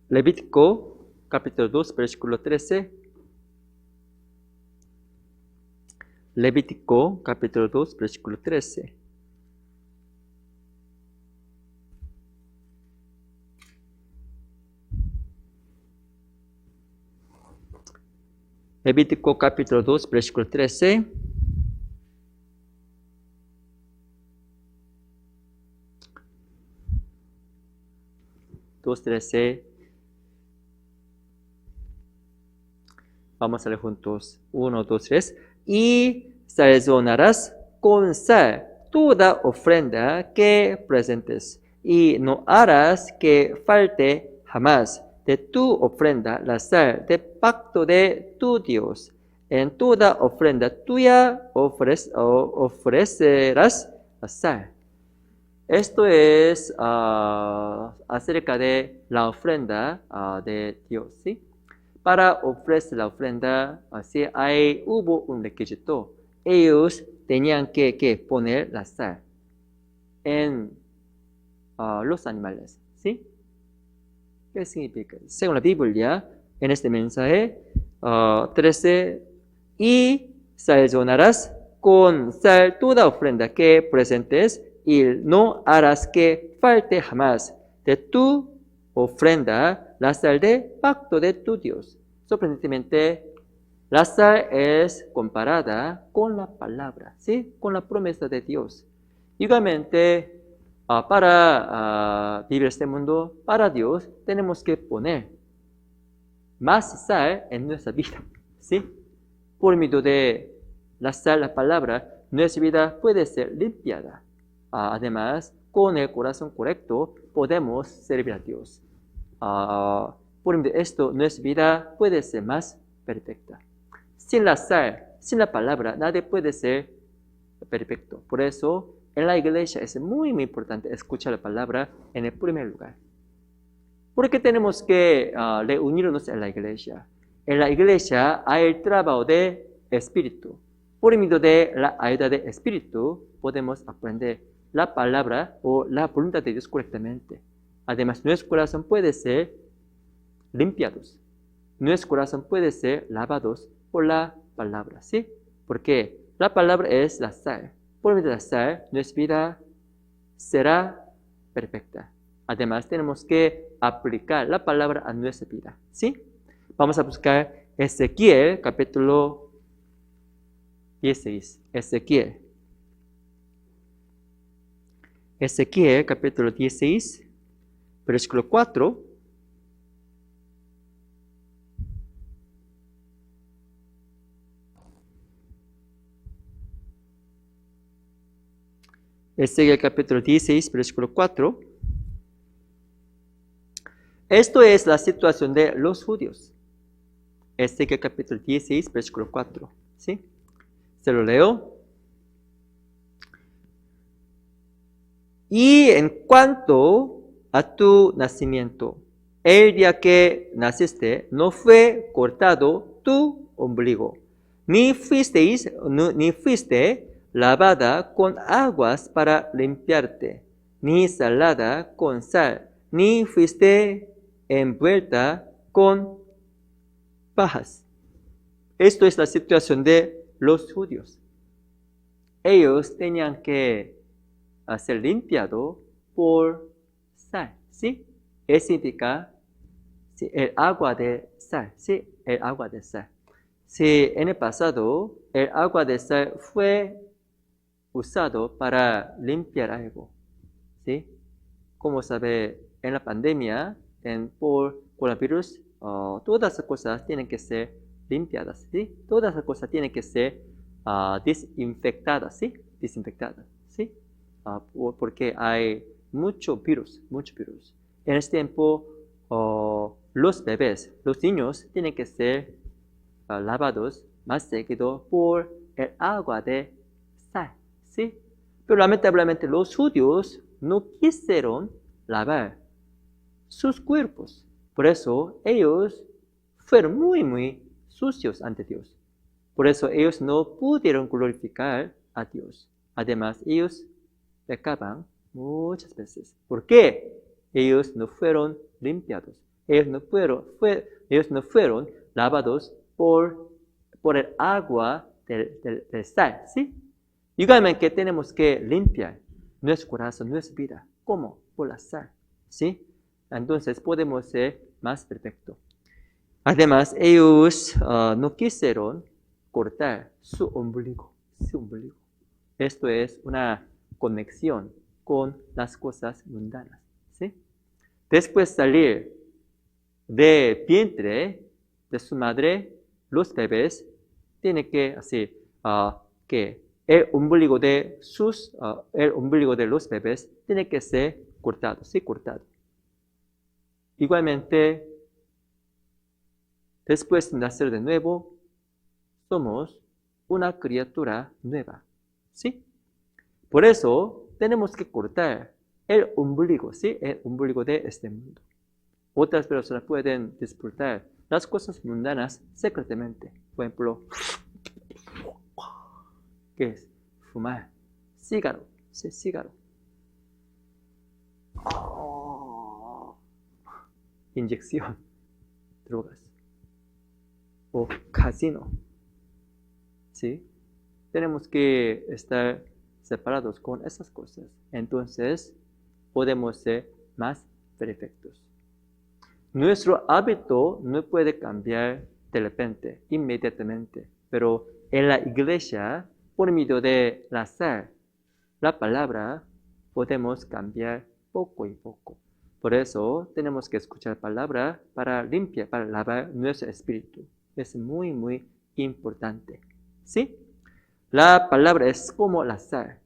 Levítico capítulo 2, versículo 13. Levítico capítulo 2, versículo 13. Levítico capítulo 2, versículo 13. Vamos a leer juntos. 1, 2, 3. Y sazonarás con sal toda ofrenda que presentes, y no harás que falte jamás de tu ofrenda la sal de pacto de tu Dios. En toda ofrenda tuya ofrecerás la sal. Esto es acerca de la ofrenda de Dios, ¿sí? Para ofrecer la ofrenda, así hubo un requisito. Ellos tenían que poner la sal en los animales, ¿sí? ¿Qué significa? Según la Biblia, en este mensaje 13, y sazonarás con sal toda ofrenda que presentes, y no harás que falte jamás de tu ofrenda la sal de pacto de tu Dios. Sorprendentemente, la sal es comparada con la palabra, ¿sí? Con la promesa de Dios. Igualmente, para vivir este mundo, para Dios, tenemos que poner más sal en nuestra vida, ¿sí? Por medio de la sal, la palabra, nuestra vida puede ser limpiada. Además, con el corazón correcto, podemos servir a Dios. Por medio de esto, nuestra vida puede ser más perfecta. Sin la sal, sin la palabra, nadie puede ser perfecto. Por eso, en la iglesia es muy, muy importante escuchar la palabra en el primer lugar. ¿Por qué tenemos que reunirnos en la iglesia? en la iglesia hay el trabajo de espíritu. Por medio de la ayuda de espíritu podemos aprender la palabra o la voluntad de Dios correctamente. Además, nuestro corazón puede ser limpiados. Nuestro corazón puede ser lavados por la palabra, ¿sí? Porque la palabra es la sal. Por medio de la sal, nuestra vida será perfecta. Además, tenemos que aplicar la palabra a nuestra vida, ¿sí? Vamos a buscar Ezequiel, capítulo 16. Ezequiel, capítulo 16, versículo 4. Ezequiel, capítulo 16, versículo 4. Esto es la situación de los judíos. Ezequiel, capítulo 16, versículo 4. ¿Sí? Se lo leo. Y en cuanto a tu nacimiento, el día que naciste, no fue cortado tu ombligo, ni fuiste lavada con aguas para limpiarte, ni salada con sal, ni fuiste envuelta con pajas. Esto es la situación de los judíos. Ellos tenían que ser limpiados por sal, ¿sí? Eso significa sí, el agua de sal, ¿sí? El agua de sal. Si en el pasado el agua de sal fue usado para limpiar algo, ¿sí? Como sabe, en la pandemia, por coronavirus, todas las cosas tienen que ser limpiadas, ¿sí? Todas las cosas tienen que ser desinfectadas, ¿sí? Desinfectadas, ¿sí? Porque hay mucho virus. En este tiempo, los bebés, los niños, tienen que ser lavados más seguido por el agua de sal, ¿sí? Pero lamentablemente los judíos no quisieron lavar sus cuerpos. Por eso ellos fueron muy sucios ante Dios. Por eso ellos no pudieron glorificar a Dios. Además, ellos pecaban muchas veces. ¿Por qué? Ellos no fueron limpiados. Ellos no fueron lavados por el agua del sal, ¿sí? Igualmente tenemos que limpiar nuestro corazón, nuestra vida. ¿Cómo? Por la sal, ¿sí? Entonces podemos ser más perfectos. Además, ellos no quisieron cortar su ombligo. Esto es una conexión con las cosas mundanas, ¿sí? Después de salir del vientre de su madre, los bebés tienen que hacer que el ombligo de los bebés tiene que ser cortado, ¿sí? Cortado. Igualmente, después de nacer de nuevo, somos una criatura nueva, ¿sí? Por eso tenemos que cortar el ombligo, ¿sí? El ombligo de este mundo. Otras personas pueden disfrutar las cosas mundanas secretamente. Por ejemplo, ¿qué es? Fumar. Cigarro. Sí, cigarro. Inyección. Drogas. O casino. ¿Sí? Tenemos que estar separados con esas cosas. Entonces, podemos ser más perfectos. Nuestro hábito no puede cambiar de repente, inmediatamente, pero en la iglesia, por medio de la sal, la palabra, podemos cambiar poco y poco. Por eso tenemos que escuchar palabra para limpiar, para lavar nuestro espíritu. Es muy importante. ¿Sí? La palabra es como la sal.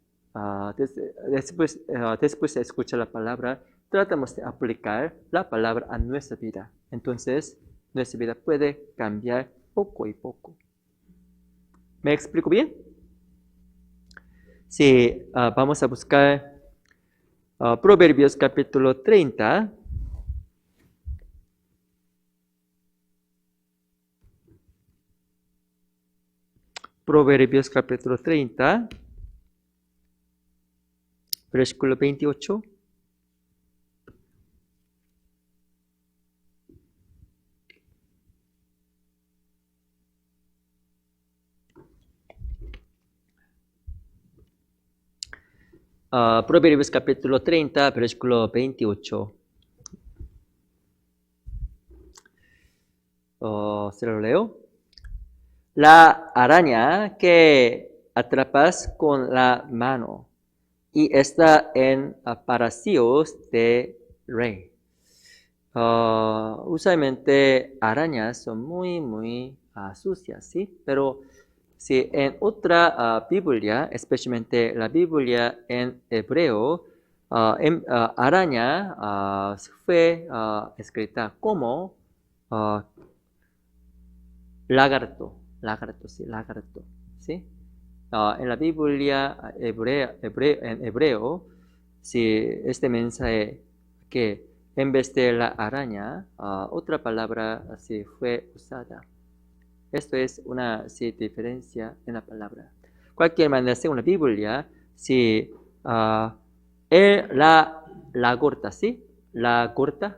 Después de escuchar la palabra, tratamos de aplicar la palabra a nuestra vida. Entonces, nuestra vida puede cambiar poco y poco. ¿Me explico bien? Sí, vamos a buscar Proverbios capítulo 30. Proverbios capítulo 30, versículo 28. Proverbios capítulo 30, versículo 28. Se lo leo. La araña que atrapas con la mano y está en palacios de rey. Usualmente arañas son muy sucias, ¿sí? Pero si en otra Biblia, especialmente la Biblia en hebreo, araña fue escrita como lagarto, ¿sí? En la Biblia en hebreo, si este mensaje que en vez de la araña, otra palabra así fue usada. Esto es una diferencia en la palabra. Cualquier manera, según la Biblia, si la gorta, ¿sí? Lagarto,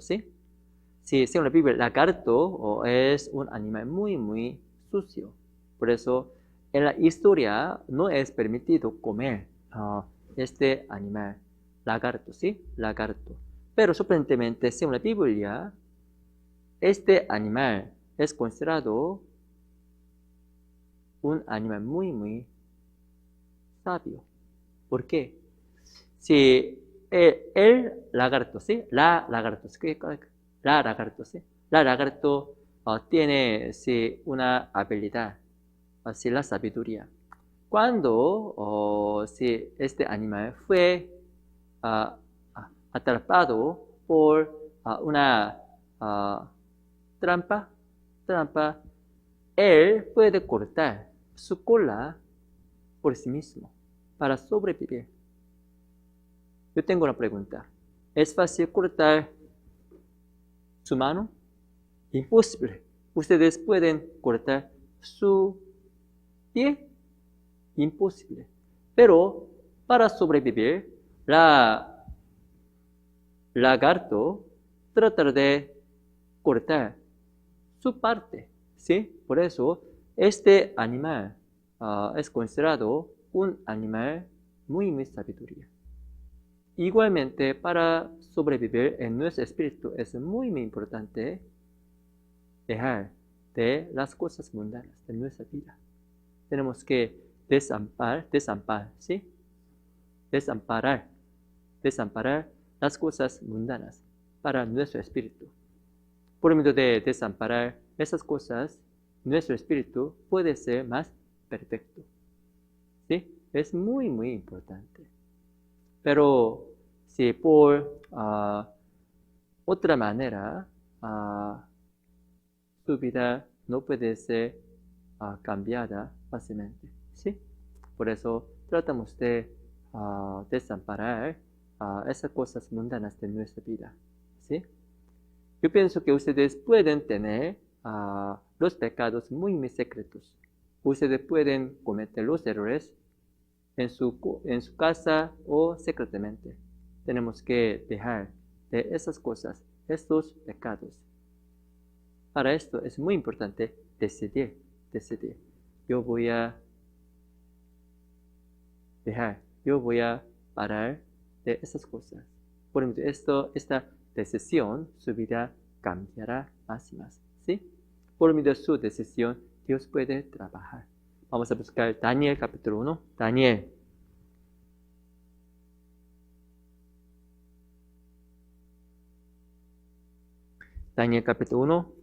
¿sí? Sí, según la Biblia, lagarto es un animal muy sucio. Por eso, en la historia no es permitido comer este animal, lagarto, ¿sí? Lagarto. Pero sorprendentemente, según la Biblia, este animal es considerado un animal muy sabio. ¿Por qué? Si el lagarto, ¿sí? La lagarto, ¿sí? La lagarto tiene sí, una habilidad, así la sabiduría. Cuando si este animal fue atrapado por una trampa, él puede cortar su cola por sí mismo para sobrevivir. Yo tengo una pregunta. ¿Es fácil cortar su mano? Imposible. ¿Ustedes pueden cortar su pie? Imposible. Pero para sobrevivir, la lagarto trata de cortar su parte, ¿sí? Por eso, este animal es considerado un animal muy sabiduría. Igualmente, para sobrevivir en nuestro espíritu es muy importante dejar de las cosas mundanas de nuestra vida. Tenemos que desamparar, ¿sí? Desamparar las cosas mundanas para nuestro espíritu. Por medio de desamparar esas cosas, nuestro espíritu puede ser más perfecto. ¿Sí? Es muy importante. Pero si por otra manera su vida no puede ser cambiada fácilmente, ¿sí? Por eso tratamos de desamparar esas cosas mundanas de nuestra vida, ¿sí? Yo pienso que ustedes pueden tener los pecados muy secretos. Ustedes pueden cometer los errores en su casa o secretamente. Tenemos que dejar de esas cosas, estos pecados. Para esto es muy importante decidir. Yo voy a dejar, yo voy a parar de esas cosas. Por ejemplo, esta decisión, su vida cambiará más y más, ¿sí? Por medio de su decisión, Dios puede trabajar. Vamos a buscar Daniel capítulo 1. Daniel capítulo 1.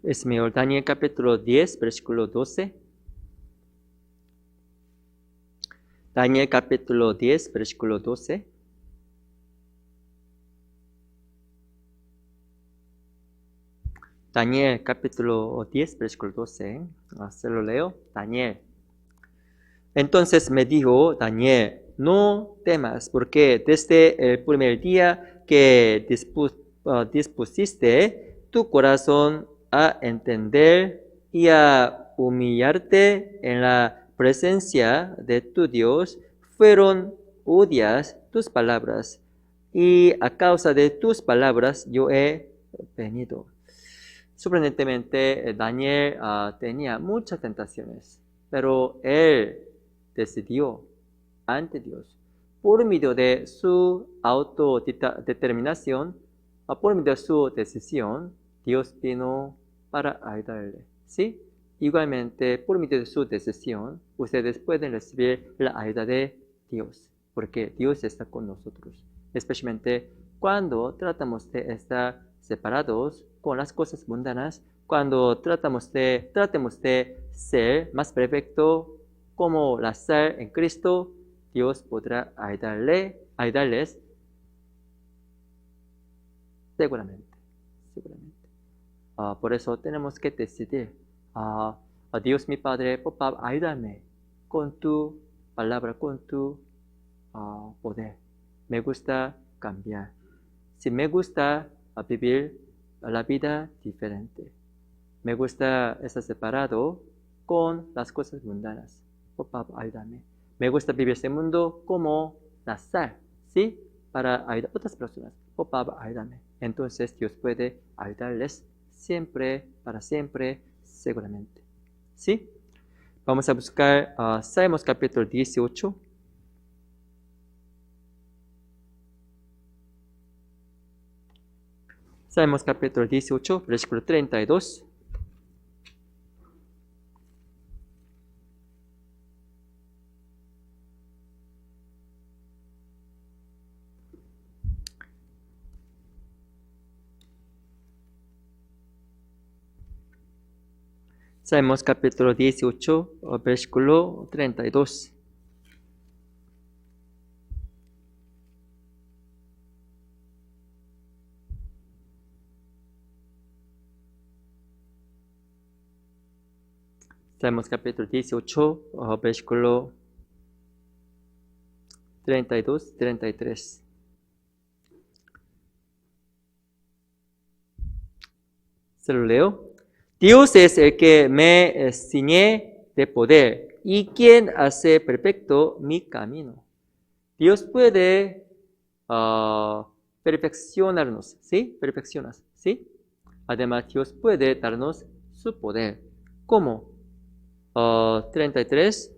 Es mejor Daniel capítulo 10, versículo 12. Daniel capítulo 10, versículo 12. Daniel capítulo 10, versículo 12. Se lo leo. Daniel. Entonces me dijo Daniel, no temas, porque desde el primer día que dispusiste tu corazón a entender y a humillarte en la presencia de tu Dios, fueron odias tus palabras, y a causa de tus palabras yo he venido. Sorprendentemente, Daniel tenía muchas tentaciones, pero él decidió ante Dios. Por medio de su autodeterminación, por medio de su decisión, Dios vino para ayudarle. ¿Sí? Igualmente, por medio de su decisión, ustedes pueden recibir la ayuda de Dios, porque Dios está con nosotros, especialmente cuando tratamos de estar separados con las cosas mundanas, cuando tratemos de ser más perfecto como la sal en Cristo, Dios podrá ayudarles seguramente. Por eso tenemos que decidir, Dios mi Padre, por favor, ayúdame con tu palabra, con tu poder. Me gusta cambiar. Si me gusta vivir la vida diferente. Me gusta estar separado con las cosas mundanas. Por favor, ayúdame. Me gusta vivir este mundo como la sal, ¿sí? Para ayudar a otras personas. Por favor, ayúdame. Entonces Dios puede ayudarles siempre, para siempre, seguramente. ¿Sí? Vamos a buscar Salmos capítulo 18. Salmos capítulo 18, versículo 32. Salmos capítulo 18, versículo 32. Salmos capítulo 18, versículo 32, 33. Se lo leo. Dios es el que me ciñe de poder y quien hace perfecto mi camino. Dios puede perfeccionarnos, ¿sí? Perfeccionas, ¿sí? Además, Dios puede darnos su poder. ¿Cómo? 33.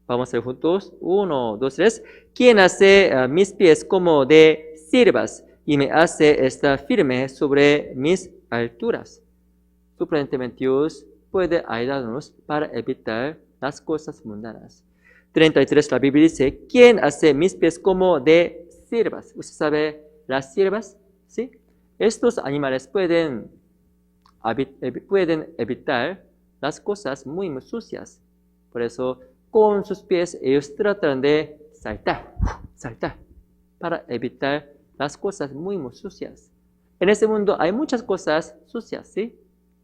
Vamos a ver juntos. 1, 2, 3. Quien hace mis pies como de siervas y me hace estar firme sobre mis alturas. Sorprendentemente, Dios puede ayudarnos para evitar las cosas mundanas. 33, la Biblia dice, ¿quién hace mis pies como de siervas? ¿Usted sabe las siervas? ¿Sí? Estos animales pueden evitar las cosas muy sucias. Por eso, con sus pies, ellos tratan de saltar, para evitar las cosas muy sucias. En este mundo hay muchas cosas sucias, ¿sí?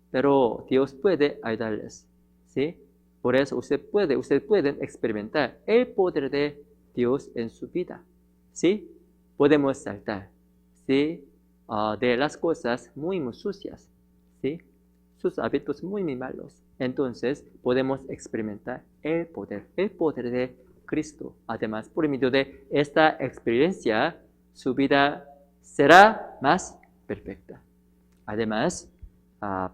Pero Dios puede ayudarles, ¿sí? Por eso ustedes pueden experimentar el poder de Dios en su vida, ¿sí? Podemos saltar, ¿sí? De las cosas muy sucias, ¿sí? Sus hábitos muy malos. Entonces podemos experimentar el poder de Cristo. Además, por medio de esta experiencia, su vida será más perfecta. Además,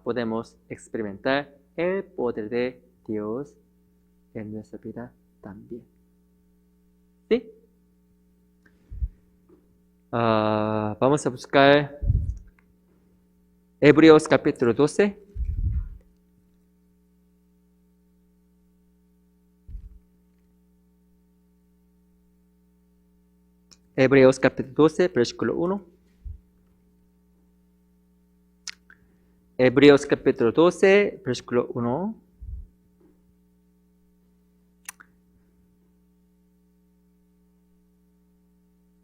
podemos experimentar el poder de Dios en nuestra vida también. ¿Sí? Vamos a buscar Hebreos capítulo 12. Hebreos capítulo 12, versículo 1. Hebreos capítulo 12, versículo 1.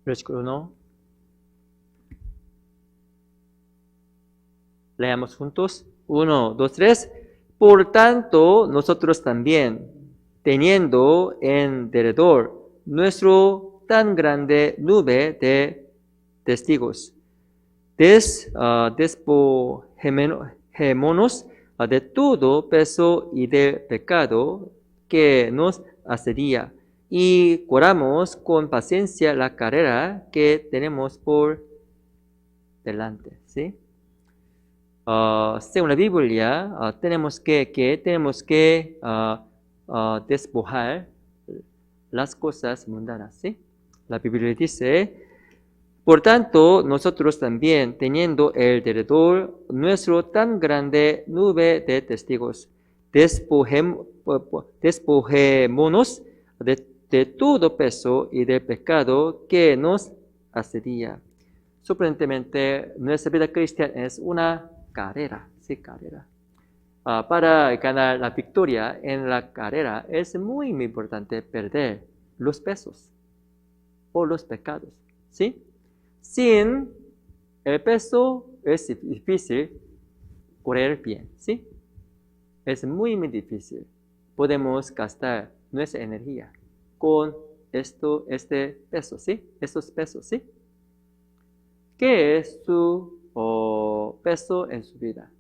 Versículo 1. Leamos juntos. 1, 2, 3. Por tanto, nosotros también, teniendo en derredor nuestro tan grande nube de testigos, despojémonos de todo peso y del pecado que nos asedia y corramos con paciencia la carrera que tenemos por delante, ¿sí? Según la Biblia, tenemos que despojar las cosas mundanas, ¿sí? La Biblia dice, por tanto, nosotros también, teniendo alrededor nuestro tan grande nube de testigos, despojémonos de todo peso y del pecado que nos asedia. Sorprendentemente, nuestra vida cristiana es una carrera, sí, carrera. Para ganar la victoria en la carrera es muy importante perder los pesos o los pecados, ¿sí? Sin el peso es difícil correr bien, ¿sí? Es muy difícil. Podemos gastar nuestra energía con este peso, ¿sí? Estos pesos, ¿sí? ¿Qué es su peso en su vida?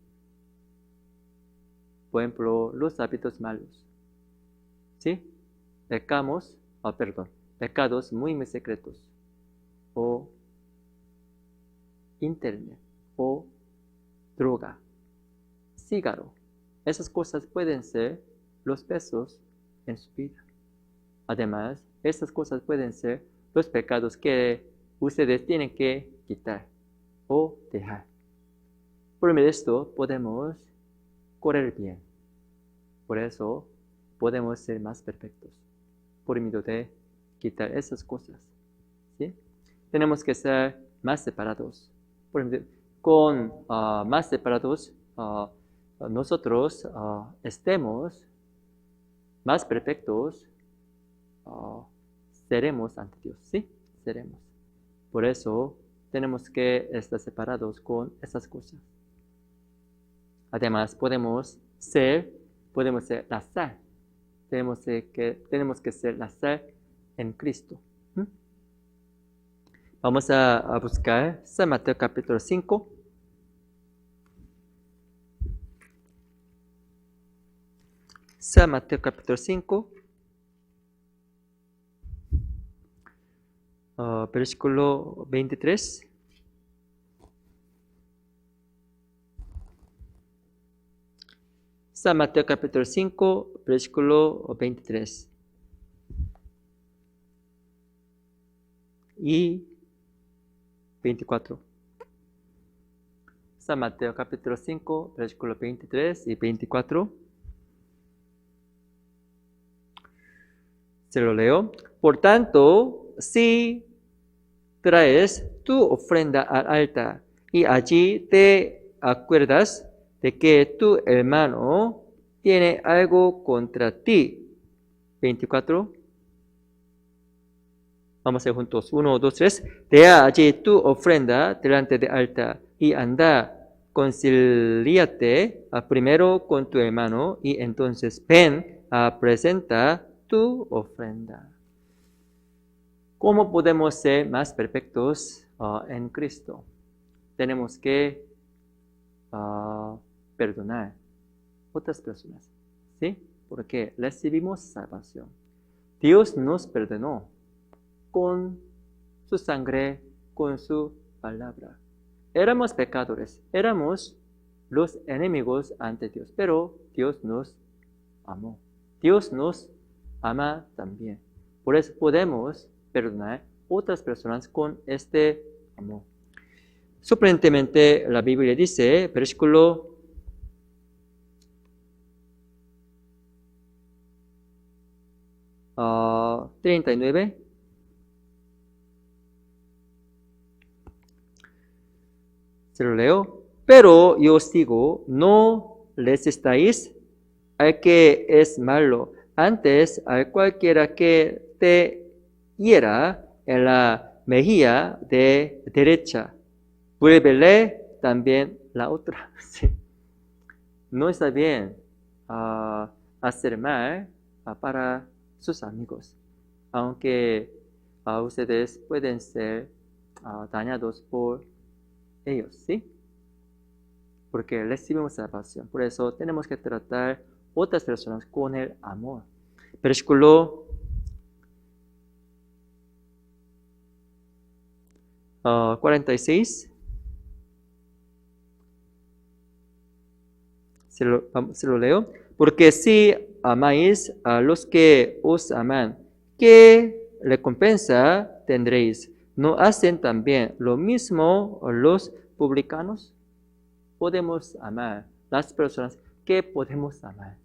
Por ejemplo, los hábitos malos, ¿sí? Pecados muy secretos, o internet, o droga, cigarro. Esas cosas pueden ser los pesos en su vida. Además, esas cosas pueden ser los pecados que ustedes tienen que quitar o dejar. Por medio de esto podemos correr bien. Por eso podemos ser más perfectos. Por medio de quitar esas cosas, ¿sí? Tenemos que ser más separados. Con más separados, nosotros estemos más perfectos, seremos ante Dios, ¿sí? Seremos. Por eso tenemos que estar separados con esas cosas. Además, podemos ser la sal. Tenemos que ser la sal en Cristo. Vamos a buscar San Mateo capítulo 5. San Mateo capítulo 5. Versículo 23. San Mateo capítulo 5, versículo 23. Y 24. San Mateo capítulo 5, versículo 23 y 24. Se lo leo. Por tanto, si traes tu ofrenda al altar y allí te acuerdas de que tu hermano tiene algo contra ti. 24. Vamos a hacer juntos. 1, 2, 3. Deja allí tu ofrenda delante del altar y anda, concilíate primero con tu hermano y entonces ven a presentar tu ofrenda. ¿Cómo podemos ser más perfectos en Cristo? Tenemos que perdonar otras personas, ¿sí? Porque recibimos salvación. Dios nos perdonó con su sangre, con su palabra. Éramos pecadores, éramos los enemigos ante Dios, pero Dios nos amó. Dios nos ama también. Por eso podemos perdonar otras personas con este amor. Sorprendentemente, la Biblia dice, versículo 39. Se lo leo. Pero yo os digo, no resistáis al que es malo, antes a cualquiera que te hiera en la mejilla de derecha, vuélvele también la otra. ¿Sí? No está bien hacer mal para sus amigos, aunque ustedes pueden ser dañados por ellos, ¿sí? Porque recibimos salvación. Por eso tenemos que tratar otras personas con el amor. Versículo 46. Se lo leo. Porque si amáis a los que os aman, ¿qué recompensa tendréis? ¿No hacen también lo mismo los publicanos? Podemos amar las personas que podemos amar.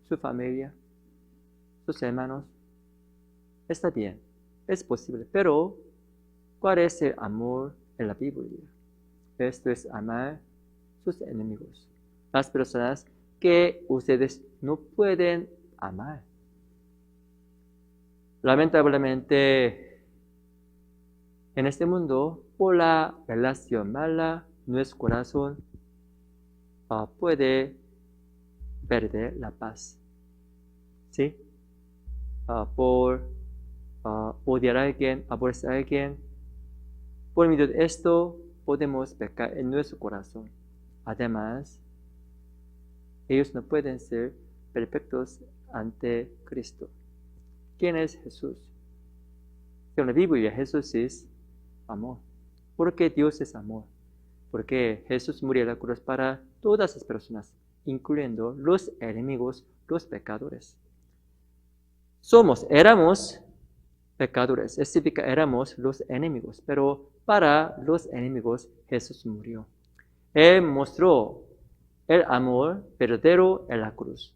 Su familia, sus hermanos. Está bien, es posible. Pero, ¿cuál es el amor en la Biblia? Esto es amar sus enemigos. Las personas que ustedes no pueden amar. Lamentablemente, en este mundo, por la relación mala, nuestro corazón puede perder la paz. ¿Sí? Por odiar a alguien, aborrecer a alguien. Por medio de esto, podemos pecar en nuestro corazón. Además, ellos no pueden ser perfectos ante Cristo. ¿Quién es Jesús? En la Biblia, Jesús es amor. ¿Por qué Dios es amor? Porque Jesús murió en la cruz para todas las personas, incluyendo los enemigos, los pecadores. Éramos pecadores, es decir, éramos los enemigos, pero para los enemigos Jesús murió. Él mostró el amor verdadero en la cruz.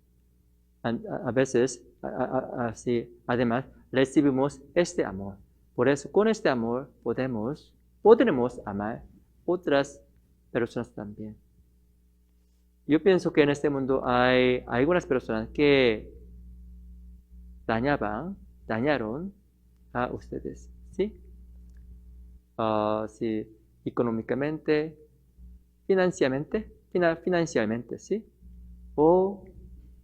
A veces, así, además, recibimos este amor. Por eso, con este amor podremos amar otras personas también. Yo pienso que en este mundo hay algunas personas que dañaron a ustedes, ¿sí? Sí, económicamente, financieramente, ¿sí? O,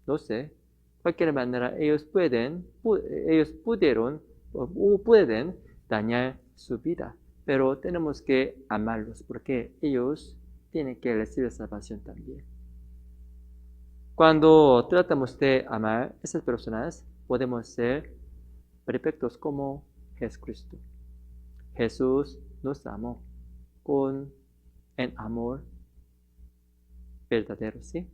no sé, cualquier manera, ellos pudieron o pueden dañar su vida, pero tenemos que amarlos porque ellos tienen que recibir salvación también. Cuando tratamos de amar a esas personas, podemos ser perfectos como Jesucristo. Jesús nos amó con el amor verdadero, ¿sí?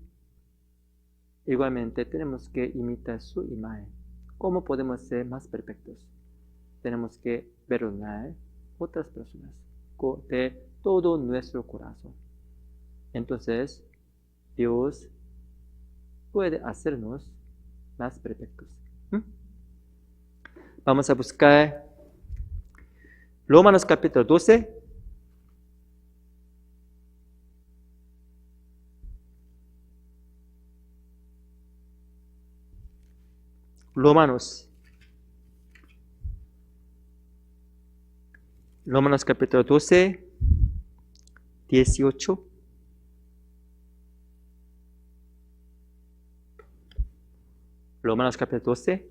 Igualmente tenemos que imitar su imagen. ¿Cómo podemos ser más perfectos? Tenemos que perdonar a otras personas de todo nuestro corazón. Entonces, Dios puede hacernos más perfectos. Vamos a buscar Romanos capítulo 12. Romanos capítulo 12, 18. Romanos capítulo 12.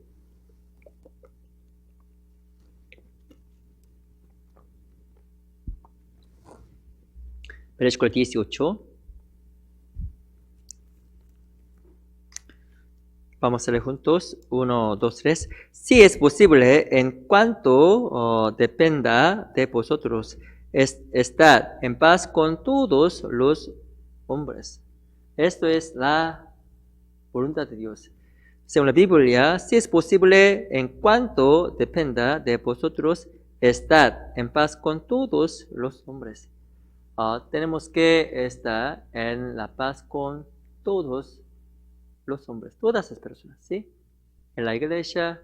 Versículo 18. Vamos a leer juntos. 1, 2, 3. Si es posible, en cuanto dependa de vosotros, estad en paz con todos los hombres. Esto es la voluntad de Dios. Según la Biblia, si es posible, en cuanto dependa de vosotros, estad en paz con todos los hombres. Tenemos que estar en la paz con todos los hombres, todas las personas, ¿sí? En la iglesia,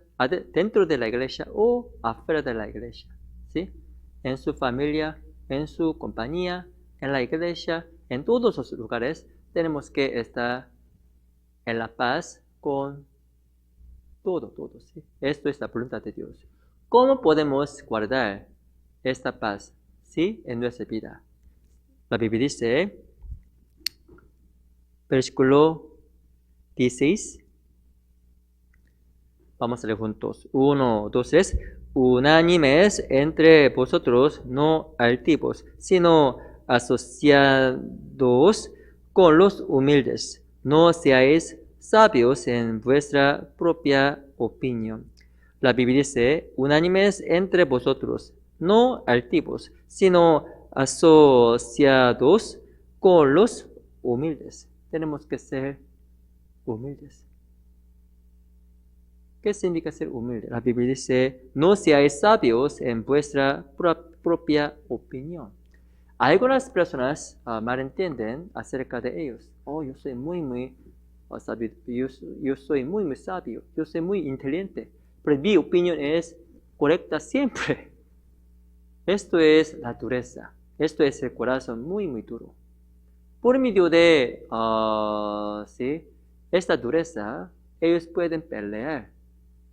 dentro de la iglesia o afuera de la iglesia, ¿sí? En su familia, en su compañía, en la iglesia, en todos los lugares, tenemos que estar en la paz con todos, ¿sí? Esto es la voluntad de Dios. ¿Cómo podemos guardar esta paz, ¿sí? En nuestra vida. La Biblia dice, versículo 16. Vamos a leer juntos. 1, 2, 3. Unánimes entre vosotros, no altivos, sino asociados con los humildes. No seáis sabios en vuestra propia opinión. La Biblia dice, unánimes entre vosotros, no altivos, sino asociados con los humildes. Tenemos que ser humildes. ¿Qué significa ser humilde? La Biblia dice, no seáis sabios en vuestra propia opinión. Algunas personas malentienden acerca de ellos. Yo soy muy sabio, yo soy muy sabio, yo soy muy inteligente, pero mi opinión es correcta siempre. Esto es la dureza, esto es el corazón muy duro. Por medio de esta dureza, ellos pueden pelear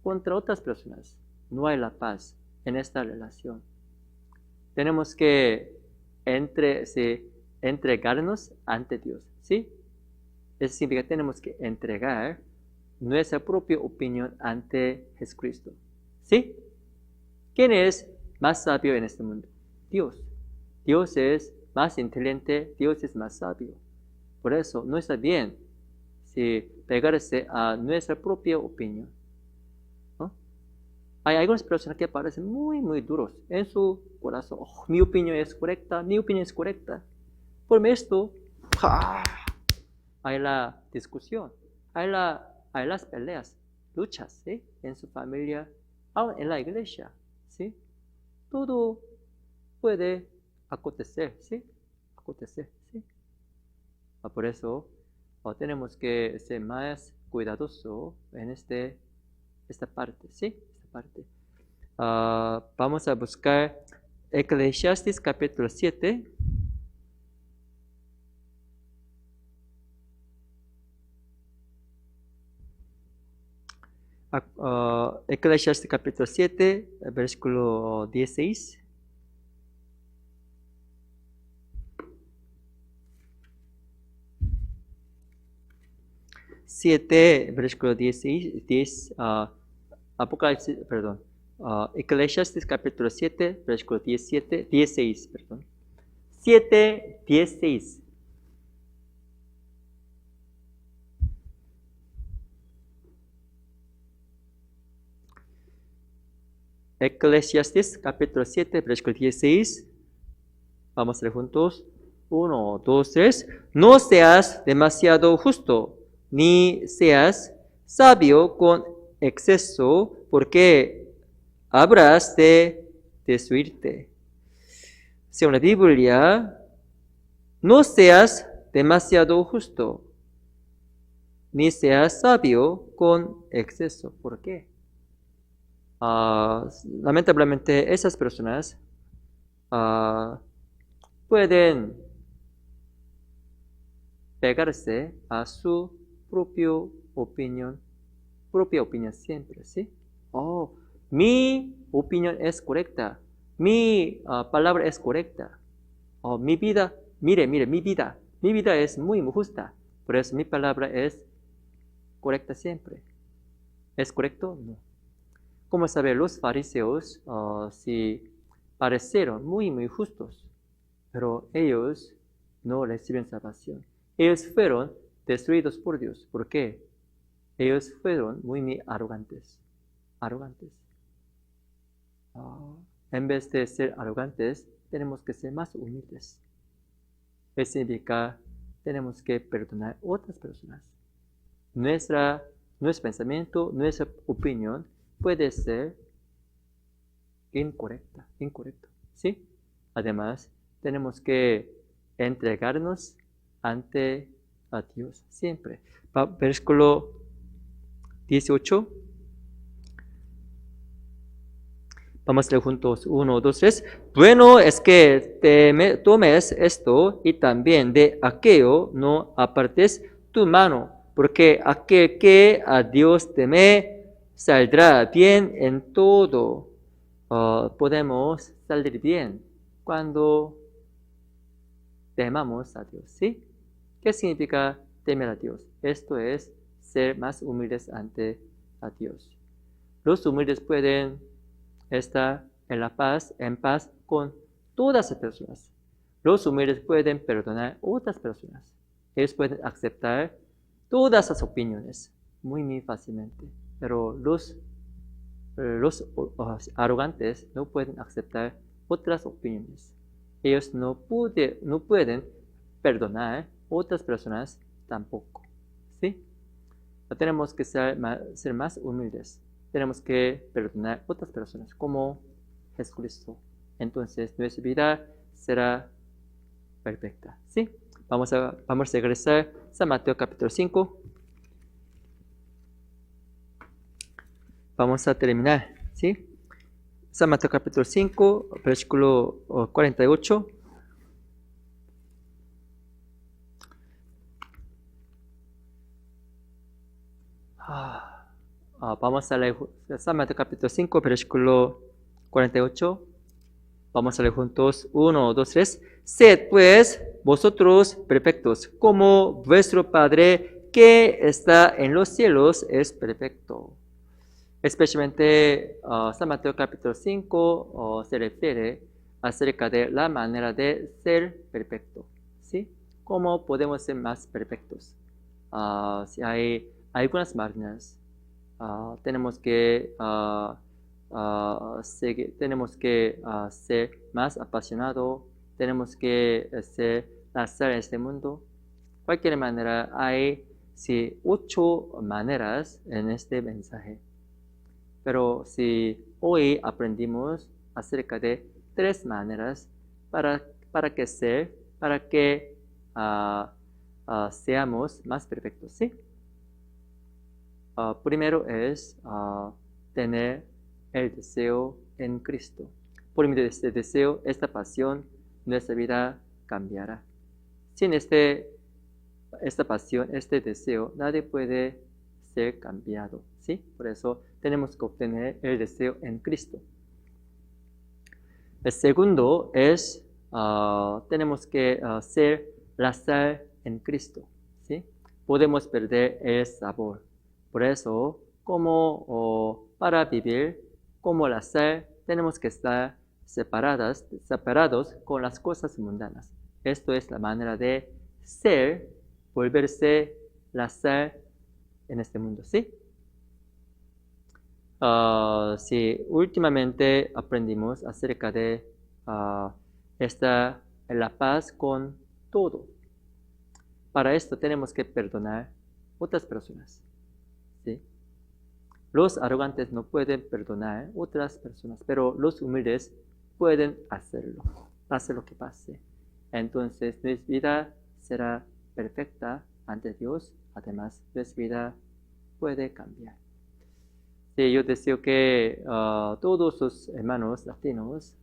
contra otras personas. No hay la paz en esta relación. Tenemos que entregarnos ante Dios, ¿sí? Eso significa que tenemos que entregar nuestra propia opinión ante Jesucristo, ¿sí? ¿Quién es más sabio en este mundo? Dios. Dios es más inteligente, Dios es más sabio. Por eso no está bien pegarse a nuestra propia opinión. Hay algunas personas que parecen muy duros en su corazón. Mi opinión es correcta, mi opinión es correcta. Por esto, hay la discusión, hay las peleas, luchas, ¿sí? En su familia, en la iglesia, ¿sí? Todo puede acontecer, ¿sí? Por eso tenemos que ser más cuidadosos en esta parte, ¿sí? Vamos a buscar Eclesiastes capítulo 7. Eclesiastes capítulo 7, versículo 16. Versículo 16, Apocalipsis, perdón. Eclesiastes capítulo 7, versículo 16, perdón. 7, 16. Eclesiastes capítulo 7, versículo 16. Vamos a leer juntos. 1, 2, 3. No seas demasiado justo, ni seas sabio con exceso, porque habrás de destruirte. Según la Biblia, no seas demasiado justo, ni seas sabio con exceso. ¿Por qué? Lamentablemente, esas personas pueden pegarse a su propia opinión siempre, ¿sí? Mi opinión es correcta, mi palabra es correcta, mi vida, mire, mi vida es muy justa, por eso mi palabra es correcta siempre. ¿Es correcto? No. Como saber, los fariseos parecieron muy justos, pero ellos no reciben salvación. Ellos fueron destruidos por Dios. ¿Por qué? Ellos fueron muy arrogantes. En vez de ser arrogantes, tenemos que ser más humildes. Eso significa tenemos que perdonar a otras personas. Nuestro pensamiento, nuestra opinión puede ser incorrecto, ¿sí? Además, tenemos que entregarnos ante a Dios siempre. Versículo 18. Vamos a leer juntos. 1, 2, 3. Bueno es que tomes esto y también de aquello no apartes tu mano, porque aquel que a Dios teme saldrá bien en todo. Podemos salir bien cuando temamos a Dios, ¿sí? ¿Qué significa temer a Dios? Esto es ser más humildes ante a Dios. Los humildes pueden estar en paz con todas las personas. Los humildes pueden perdonar a otras personas. Ellos pueden aceptar todas las opiniones muy fácilmente. Pero los arrogantes no pueden aceptar otras opiniones. Ellos no pueden perdonar otras personas tampoco. ¿Sí? Tenemos que ser más humildes. Tenemos que perdonar otras personas como Jesucristo. Entonces nuestra vida será perfecta. ¿Sí? Vamos a regresar a San Mateo capítulo 5. Vamos a terminar. ¿Sí? San Mateo capítulo 5, versículo 48. Vamos a leer San Mateo capítulo 5, versículo 48. Vamos a leer juntos. 1, 2, 3. Sed pues vosotros perfectos, como vuestro Padre que está en los cielos es perfecto. Especialmente San Mateo capítulo 5 se refiere acerca de la manera de ser perfecto. ¿Sí? ¿Cómo podemos ser más perfectos? Si hay algunas máquinas, tenemos que ser más apasionado, tenemos que ser la sal en este mundo. De cualquier manera, hay 8 maneras en este mensaje. Pero si hoy aprendimos acerca de 3 maneras para que seamos más perfectos, ¿sí? Primero es tener el deseo en Cristo. Por medio de este deseo, esta pasión, nuestra vida cambiará. Sin esta pasión, este deseo, nadie puede ser cambiado, ¿sí? Por eso tenemos que obtener el deseo en Cristo. El segundo es, tenemos que ser la sal en Cristo, ¿sí? Podemos perder el sabor. Por eso, para vivir como la sal, tenemos que estar separados con las cosas mundanas. Esto es la manera de volverse la sal en este mundo, ¿sí? Sí, últimamente aprendimos acerca de la paz con todo. Para esto tenemos que perdonar otras personas, ¿sí? Los arrogantes no pueden perdonar otras personas, pero los humildes pueden hacerlo, pase lo que pase. Entonces nuestra vida será perfecta ante Dios. Además, nuestra vida puede cambiar. Sí, yo deseo que todos los hermanos latinos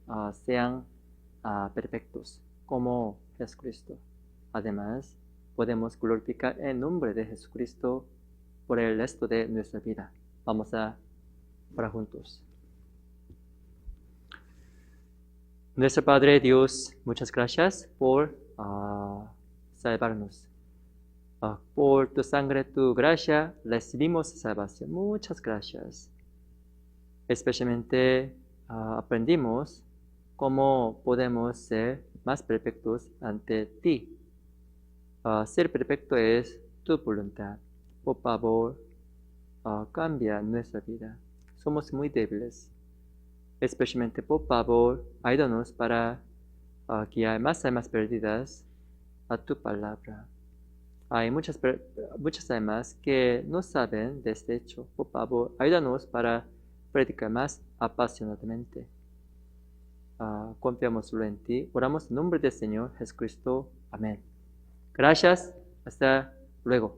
sean perfectos como Jesucristo. Además, podemos glorificar el nombre de Jesucristo por el resto de nuestra vida. Vamos a orar juntos. Nuestro Padre Dios, muchas gracias por salvarnos. Por tu sangre, tu gracia, recibimos salvación. Muchas gracias. Especialmente aprendimos cómo podemos ser más perfectos ante ti. Ser perfecto es tu voluntad. Por favor, cambia nuestra vida. Somos muy débiles. Especialmente, por favor, ayúdanos para guiar más almas perdidas a tu palabra. Hay muchas almas que no saben de este hecho. Por favor, ayúdanos para predicar más apasionadamente. Confiamos solo en ti. Oramos en nombre del Señor Jesucristo. Amén. Gracias. Hasta luego.